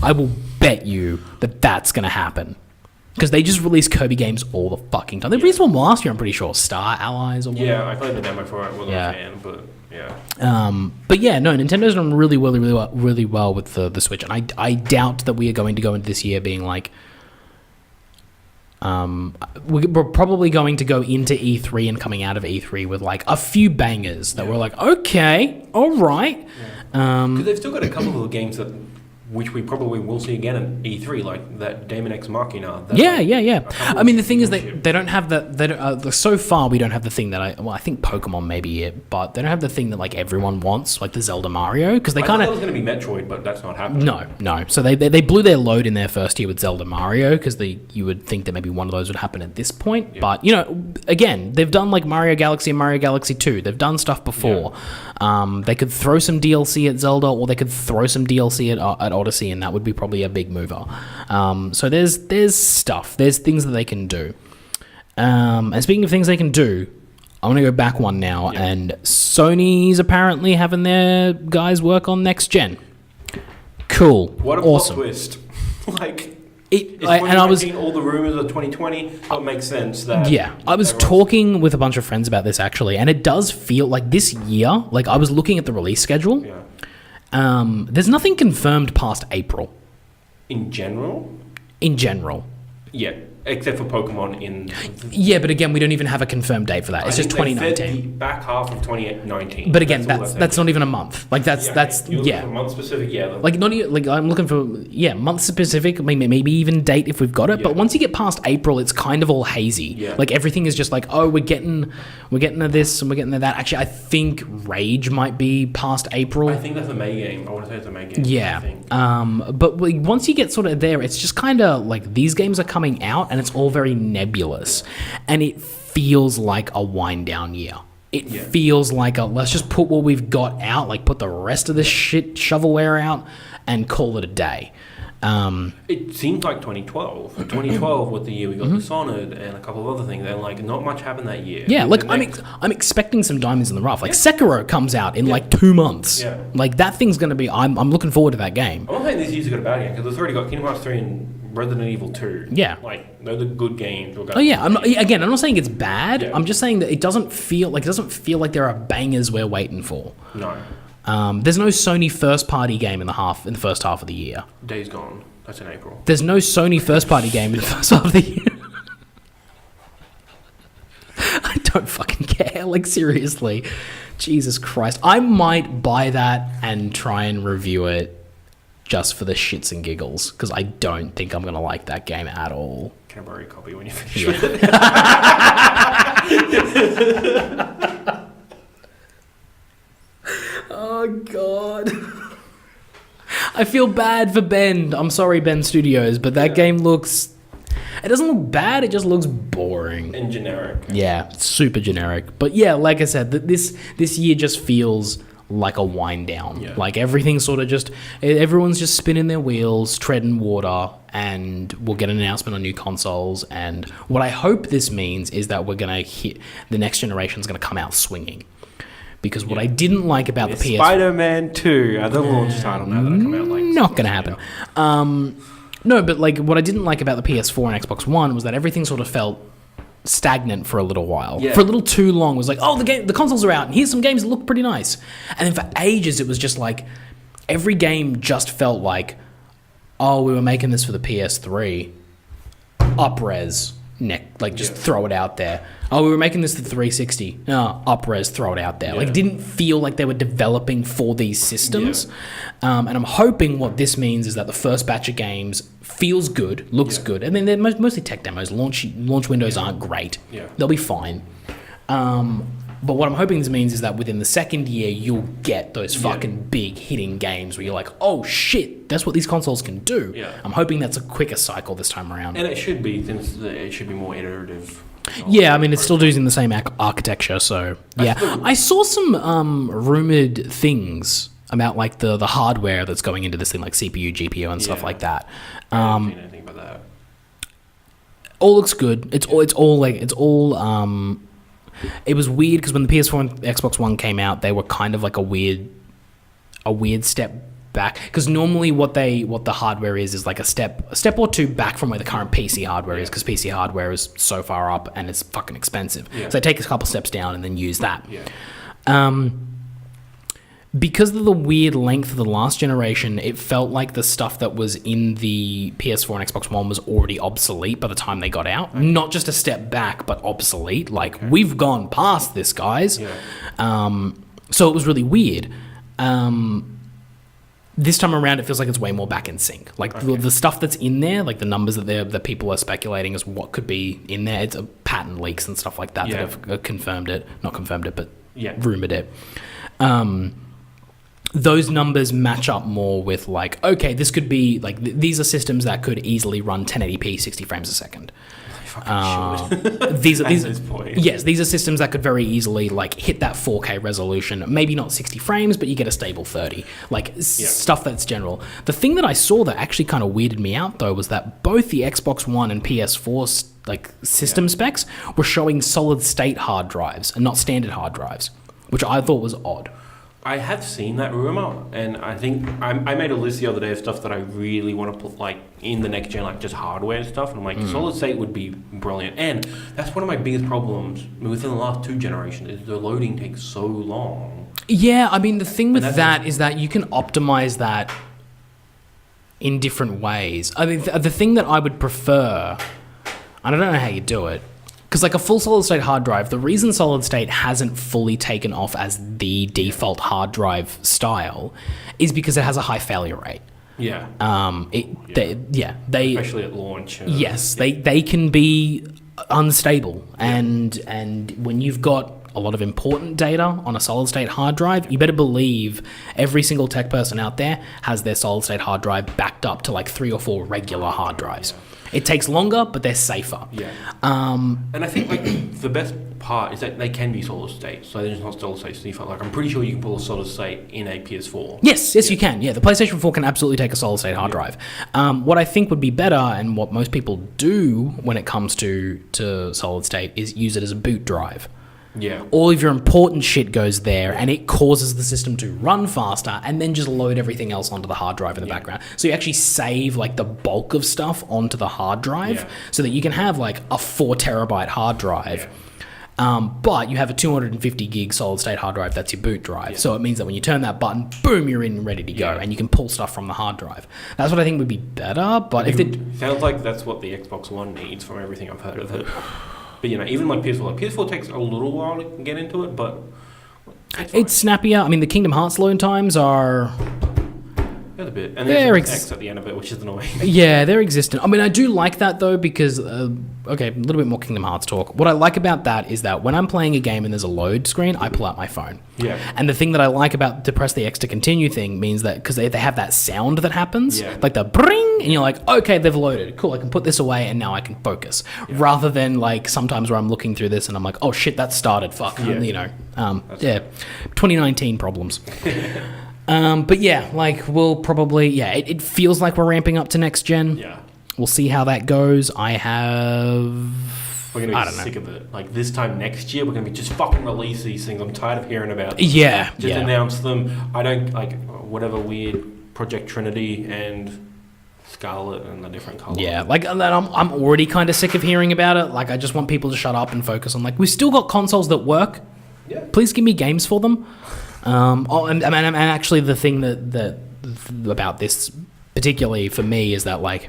I will bet you that that's going to happen. Because they just release Kirby games all the fucking time. They released one last year, I'm pretty sure. Star Allies or whatever. Yeah, I played the demo for it. Wasn't a fan, but yeah. But yeah, no, Nintendo's done really well with the Switch, and I doubt that we are going to go into this year being like, we're probably going to go into E3 and coming out of E3 with like a few bangers that we're like, okay, all right. Because they've still got a couple of games which we probably will see again at E3, like that Daemon X Machina. Yeah. I mean, the thing is they don't have so far we don't have the thing that I think Pokemon may be it, but they don't have the thing that like everyone wants, like the Zelda Mario, because they kind of. I thought it was going to be Metroid, but that's not happening. No. So they blew their load in their first year with Zelda Mario, because you would think that maybe one of those would happen at this point, but again, they've done like Mario Galaxy and Mario Galaxy 2. They've done stuff before. They could throw some DLC at Zelda, or they could throw some DLC at Odyssey, and that would be probably a big mover. So there's stuff. There's things that they can do. And speaking of things they can do, I want to go back one now, and Sony's apparently having their guys work on next gen. Cool. What a awesome. plot twist. Like... I was all the rumors of 2020. So it makes sense that. Yeah, I was talking with a bunch of friends about this actually, and it does feel like this year. Like I was looking at the release schedule. Yeah. There's nothing confirmed past April. In general. Yeah. Except for Pokemon in... Yeah, but again, we don't even have a confirmed date for that. It's just 2019. The back half of 2019. But again, that's not even a month. Like that's month specific, Like not even like I'm looking for month specific, maybe even date if we've got it. Yeah. But once you get past April, it's kind of all hazy. Yeah. Like everything is just like, oh, we're getting to this and we're getting to that. Actually, I think Rage might be past April. I think that's a May game. I want to say it's a May game. Yeah. But once you get sort of there, it's just kind of like these games are coming out. And it's all very nebulous. And it feels like a wind down year. It feels like let's just put what we've got out, like put the rest of this shit shovelware out and call it a day. It seems like 2012. 2012 was the year we got Dishonored and a couple of other things, and like not much happened that year. Yeah, like I'm expecting some diamonds in the rough. Like Sekiro comes out in like 2 months. Yeah. Like that thing's gonna be. I'm looking forward to that game. I'm not saying this year's a good bad game because it's already got Kingdom Hearts 3 and Resident Evil 2. Yeah. Like they're the good games. I'm not saying it's bad. Yeah. I'm just saying that it doesn't feel like there are bangers we're waiting for. No. There's no Sony first party game in the first half of the year. Days Gone. That's in April. There's no Sony first party game in the first half of the year. I don't fucking care. Like seriously, Jesus Christ. I might buy that and try and review it just for the shits and giggles, because I don't think I'm gonna like that game at all. Can I borrow your copy when you finish with it? Oh God. I feel bad for Ben. I'm sorry, Ben Studios, but that game looks... It doesn't look bad, it just looks boring. And generic. Yeah, super generic. But yeah, like I said, this year just feels like a wind down. Yeah. Like everything's sort of just... Everyone's just spinning their wheels, treading water, and we'll get an announcement on new consoles. And what I hope this means is that we're going to hit... The next generation's going to come out swinging. Because what I didn't like about the PS... Spider-Man 2, the launch title now that'll come out like... Not going to happen. No, but like what I didn't like about the PS4 and Xbox One was that everything sort of felt stagnant for a little while. Yeah. For a little too long. It was like, oh, the consoles are out, and here's some games that look pretty nice. And then for ages, it was just like... Every game just felt like, oh, we were making this for the PS3. Up-res. Throw it out there. Oh, we were making this to 360. Up-res, throw it out there. Yeah. Like, didn't feel like they were developing for these systems. Yeah. And I'm hoping what this means is that the first batch of games feels good, looks good. And then they're mostly tech demos. Launch windows aren't great. Yeah. They'll be fine. But what I'm hoping this means is that within the second year, you'll get those fucking big hitting games where you're like, oh shit, that's what these consoles can do. Yeah. I'm hoping that's a quicker cycle this time around. And it should be, since it should be more iterative. Yeah, I mean, it's still using the same architecture, so yeah. I saw some rumored things about like the hardware that's going into this thing, like CPU, GPU, and stuff like that. I haven't seen anything about that. All looks good. It was weird because when the PS4 and Xbox One came out, they were kind of like a weird step back, because normally what the hardware is like a step or two back from where the current PC hardware is, because PC hardware is so far up and it's fucking expensive. So they take a couple steps down and then use that. Because of the weird length of the last generation, it felt like the stuff that was in the PS4 and Xbox One was already obsolete by the time they got out. Not just a step back, but obsolete. Like, we've gone past this, guys. So it was really weird. This time around, it feels like it's way more back in sync. Like, the stuff that's in there, like the numbers that people are speculating as what could be in there, it's patent leaks and stuff like that that have confirmed it. Not confirmed it, but rumored it. Those numbers match up more with, like, okay, this could be, like, these are systems that could easily run 1080p 60 frames a second. These are systems that could very easily, like, hit that 4K resolution. Maybe not 60 frames, but you get a stable 30. Like, stuff that's general. The thing that I saw that actually kind of weirded me out, though, was that both the Xbox One and PS4 system specs were showing solid-state hard drives and not standard hard drives, which I thought was odd. I have seen that rumor, and I think I made a list the other day of stuff that I really want to put, like, in the next gen, like just hardware and stuff. And I'm like, solid state would be brilliant, and that's one of my biggest problems within the last 2 generations is the loading takes so long. Yeah, I mean, the thing with that is that you can optimize that in different ways. I mean, the thing that I would prefer, and I don't know how you do it, because, like, a full solid-state hard drive, the reason solid-state hasn't fully taken off as the default hard drive style is because it has a high failure rate. They especially at launch. They can be unstable, and when you've got a lot of important data on a solid-state hard drive, you better believe every single tech person out there has their solid-state hard drive backed up to, like, 3 or 4 regular hard drives. It takes longer, but they're safer. And I think, like, the best part is that they can be solid state, so they're just not solid state default. Like, I'm pretty sure you can pull a solid state in a PS4. Yes, you can. Yeah, the PlayStation 4 can absolutely take a solid state hard drive. What I think would be better, and what most people do when it comes to solid state, is use it as a boot drive. All of your important shit goes there, and it causes the system to run faster, and then just load everything else onto the hard drive in the background. So you actually save, like, the bulk of stuff onto the hard drive, so that you can have, like, a 4 terabyte hard drive. But you have a 250 gig solid state hard drive that's your boot drive. So it means that when you turn that button, boom, you're in, ready to go, and you can pull stuff from the hard drive. That's what I think would be better. But if it sounds like that's what the Xbox One needs from everything I've heard of it. But, you know, even like PS4, PS4 takes a little while to get into it, but it's snappier. I mean, the Kingdom Hearts load times are a bit, and there's X at the end of it, which is annoying. Yeah, they're existent. I mean, I do like that though, because okay, a little bit more Kingdom Hearts talk. What I like about that is that when I'm playing a game and there's a load screen, I pull out my phone. And the thing that I like about to press the X to continue thing means that because they have that sound that happens, like the bring, and you're like, okay, they've loaded. Cool, I can put this away and now I can focus. Rather than, like, sometimes where I'm looking through this and I'm like, oh shit, that started. Fuck, you know. 2019 problems. But yeah, like, we'll probably, it feels like we're ramping up to next gen. We'll see how that goes. We're going to be sick of it. Like, this time next year, we're going to be just fucking release these things. I'm tired of hearing about them. Just announce them. I don't, like, whatever weird Project Trinity and Scarlet and the different colours. Like, I'm already kind of sick of hearing about it. Like, I just want people to shut up and focus on, like, we've still got consoles that work. Please give me games for them. And actually the thing that about this particularly for me is that, like,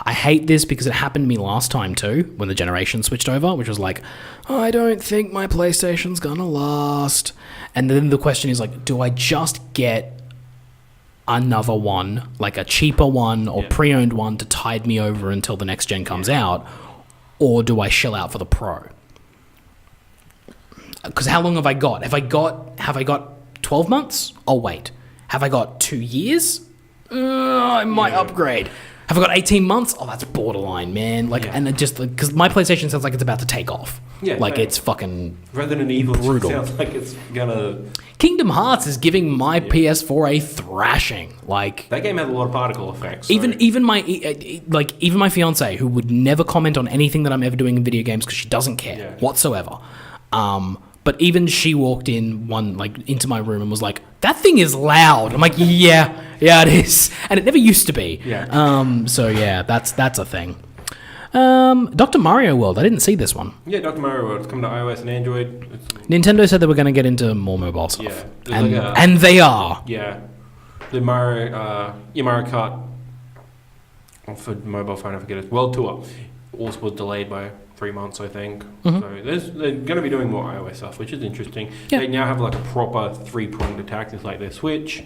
I hate this because it happened to me last time too, when the generation switched over, which was like, I don't think my PlayStation's gonna last. And then the question is, like, do I just get another one, like a cheaper one or pre-owned one to tide me over until the next gen comes out, or do I shell out for the Pro? Because how long have I got? Have I got 12 months? I'll wait. Have I got 2 years? I might upgrade. Have I got 18 months? Oh, that's borderline, man. Like, and it just, because my PlayStation sounds like it's about to take off. Like, it's fucking Resident Evil brutal. Sounds like it's gonna. Kingdom Hearts is giving my PS4 a thrashing. Like, that game has a lot of particle effects. Even my fiance, who would never comment on anything that I'm ever doing in video games because she doesn't care whatsoever, But even she walked into my room and was like, "That thing is loud." I'm like, "Yeah, it is," and it never used to be. Yeah. So yeah, that's a thing. Dr. Mario World. I didn't see this one. Yeah, Dr. Mario World. It's coming to iOS and Android. Nintendo said they were going to get into more mobile stuff. Yeah. And they are. Yeah. The Mario Kart for mobile phone, I forget it. World Tour also was delayed by 3 months, I think. Mm-hmm. So they're going to be doing more iOS stuff, which is interesting. Yeah. They now have like a proper 3-pronged attack. It's like their Switch.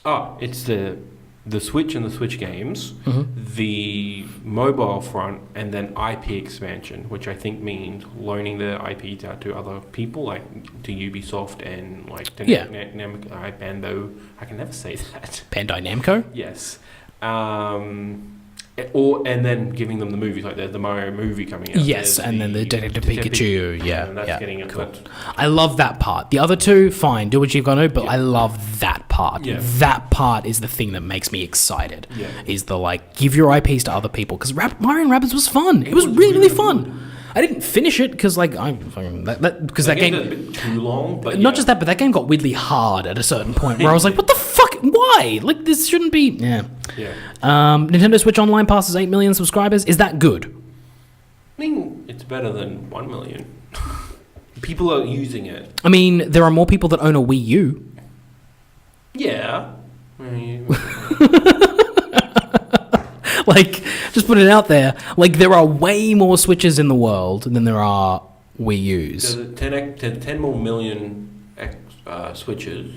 It's the Switch and the Switch games, the mobile front, and then IP expansion, which I think means loaning the IPs out to other people, like to Ubisoft and like to Bando. I can never say that. Bandai Namco? Yes. And then giving them the movies, like there's the Mario movie coming out. Yes, and then the Detective Pikachu. Yeah, and that's getting it. Cool. I love that part. The other two, fine, do what you've got to do, but I love that part. Yeah. That part is the thing that makes me excited. Yeah. Is the give your IPs to other people, because Mario and Rabbids was fun. It was really fun. Good. I didn't finish it because that game a bit too long. But not just that, but that game got weirdly hard at a certain point where I was like, "What the fuck? Why? Like this shouldn't be." Yeah. Yeah. Nintendo Switch Online passes 8 million subscribers. Is that good? I mean, it's better than 1 million. People are using it. I mean, there are more people that own a Wii U. Yeah. Just put it out there. There are way more Switches in the world than there are Wii U's. There's 10 more million Switches.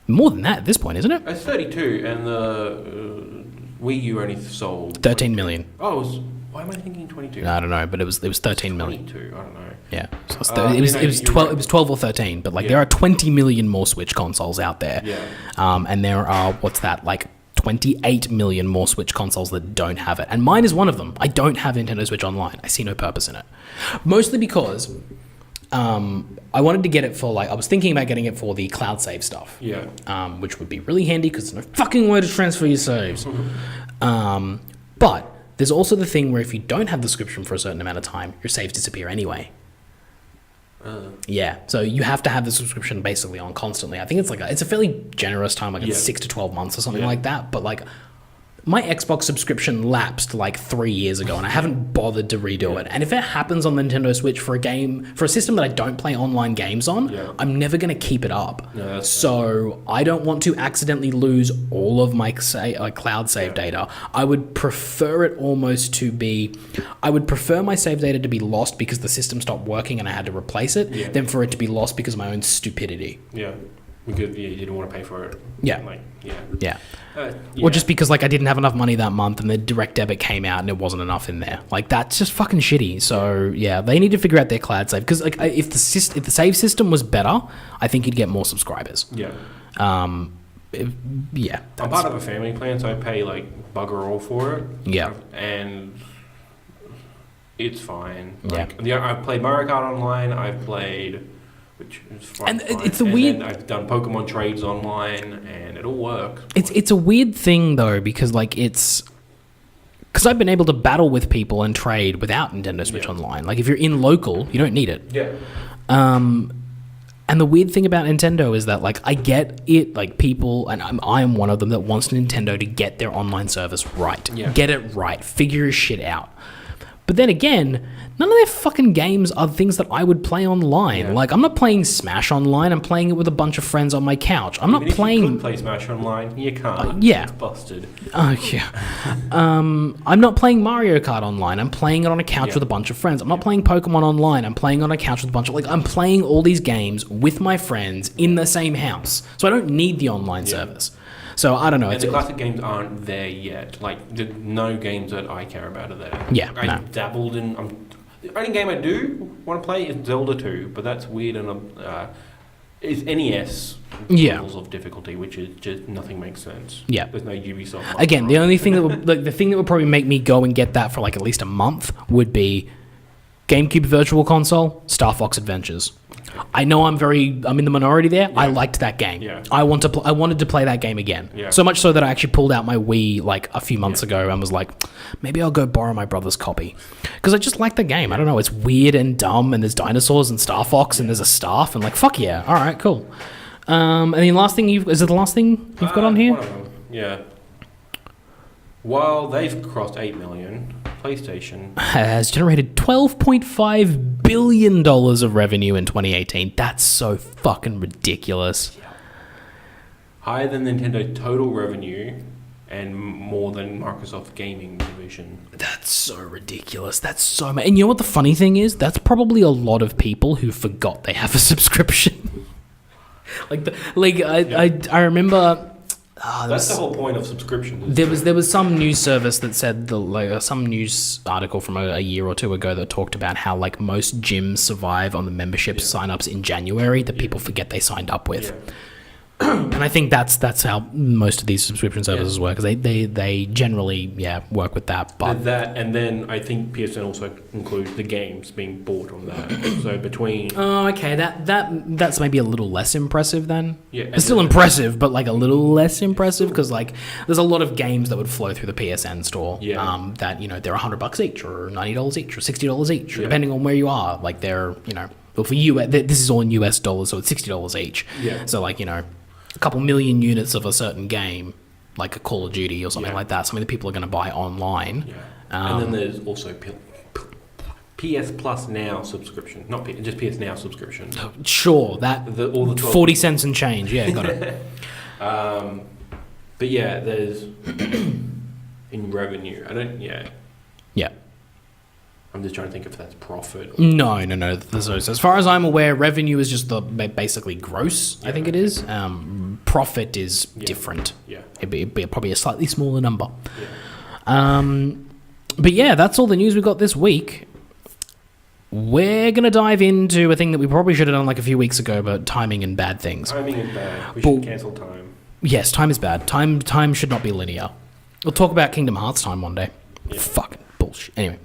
More than that at this point, isn't it? It's 32, and the Wii U only sold 13 million. Why am I thinking 22? I don't know, but it was 13 million. 22, I don't know. Yeah, so it was 12 or 13, but there are 20 million more Switch consoles out there. Yeah. And there are 28 million more Switch consoles that don't have it, and mine is one of them. I don't have Nintendo Switch Online. I see no purpose in it, mostly because I wanted to get it for I was thinking about getting it for the cloud save stuff. Yeah. Which would be really handy because there's no fucking way to transfer your saves. But there's also the thing where if you don't have the subscription for a certain amount of time, your saves disappear anyway. Yeah, so you have to have the subscription basically on constantly. I think it's a fairly generous time, it's 6 to 12 months or something like that. But my Xbox subscription lapsed 3 years ago, and I haven't bothered to redo it. And if it happens on the Nintendo Switch for a system that I don't play online games on, I'm never going to keep it up. No, so I don't want to accidentally lose all of my cloud save data. I would prefer it almost to be... I would prefer my save data to be lost because the system stopped working and I had to replace it, than for it to be lost because of my own stupidity. Yeah. Because you didn't want to pay for it. Yeah. Yeah. Or just because I didn't have enough money that month and the direct debit came out and it wasn't enough in there. That's just fucking shitty. So they need to figure out their cloud save, because if the save system was better, I think you'd get more subscribers. Yeah. I'm part of a family plan, so I pay bugger all for it. Yeah. And it's fine. Yeah. I've played Mario Kart Online. I've played... which is fine. And it's a weird... then I've done Pokemon trades online, and it all works. It's a weird thing, though, because, it's... Because I've been able to battle with people and trade without Nintendo Switch Online. If you're in local, you don't need it. Yeah. And the weird thing about Nintendo is that, I get it, people... And I am one of them that wants Nintendo to get their online service right. Yeah. Get it right. Figure your shit out. But then again, none of their fucking games are things that I would play online. Yeah. I'm not playing Smash online. I'm playing it with a bunch of friends on my couch. I'm not playing... If you could play Smash online, you can't. Yeah. It's busted. Oh, yeah. I'm not playing Mario Kart online. I'm playing it on a couch with a bunch of friends. I'm not playing Pokemon online. I'm playing on a couch with a bunch of... I'm playing all these games with my friends in the same house. So I don't need the online service. So I don't know. And the classic games aren't there yet. No games that I care about are there. Yeah, I dabbled in... the only game I do want to play is Zelda 2, but that's weird, and it's NES levels of difficulty, which is just nothing makes sense. Yeah. There's no Ubisoft. Again, the only thing that would, the thing that would probably make me go and get that for at least a month would be GameCube Virtual Console, Star Fox Adventures. I know I'm in the minority there. I liked that game. Yeah. I wanted to play that game again. Yeah. So much so that I actually pulled out my Wii like a few months ago and was like, maybe I'll go borrow my brother's copy. Because I just like the game. I don't know, it's weird and dumb and there's dinosaurs and Star Fox and there's a staff and like, fuck yeah. All right, cool. And the last thing is it the last thing you've got on here? One of them, yeah. While they've crossed 8 million, PlayStation has generated $12.5 billion of revenue in 2018. That's so fucking ridiculous. higher than Nintendo total revenue and more than Microsoft gaming division. That's so ridiculous. That's so much. And you know what the funny thing is? That's probably a lot of people who forgot they have a subscription. I remember. That's the whole point of subscription. There was some news service that said some news article from a year or two ago that talked about how like most gyms survive on the membership sign-ups in January that people forget they signed up with. Yeah. And I think that's how most of these subscription services work, because they generally work with that. But that, and then I think PSN also includes the games being bought on that. So between that's maybe a little less impressive then. Yeah, it's still impressive, but like a little less impressive, because like there's a lot of games that would flow through the PSN store. Yeah. That they're $100 each, or $90 each, or $60 each, depending on where you are. Like they're well, for you, this is all in US dollars, so it's $60 each. Yeah. So like a couple million units of a certain game, like a Call of Duty or something like that, something that people are going to buy online. Yeah. And then there's also PS Plus Now subscription, not just PS Now subscription. Sure, that all the 40 cents and change. Yeah, got it. But yeah, there's in revenue. Yeah. I'm just trying to think if that's profit. No. So as far as I'm aware, revenue is just basically gross. I think it is. Profit is different. Yeah. It'd be probably a slightly smaller number. Yeah. But yeah, that's all the news we got this week. We're gonna dive into a thing that we probably should have done like a few weeks ago, but timing and bad things. Timing is bad. We should cancel time. Yes, time is bad. Time should not be linear. We'll talk about Kingdom Hearts time one day. Yeah. Fucking bullshit. Anyway.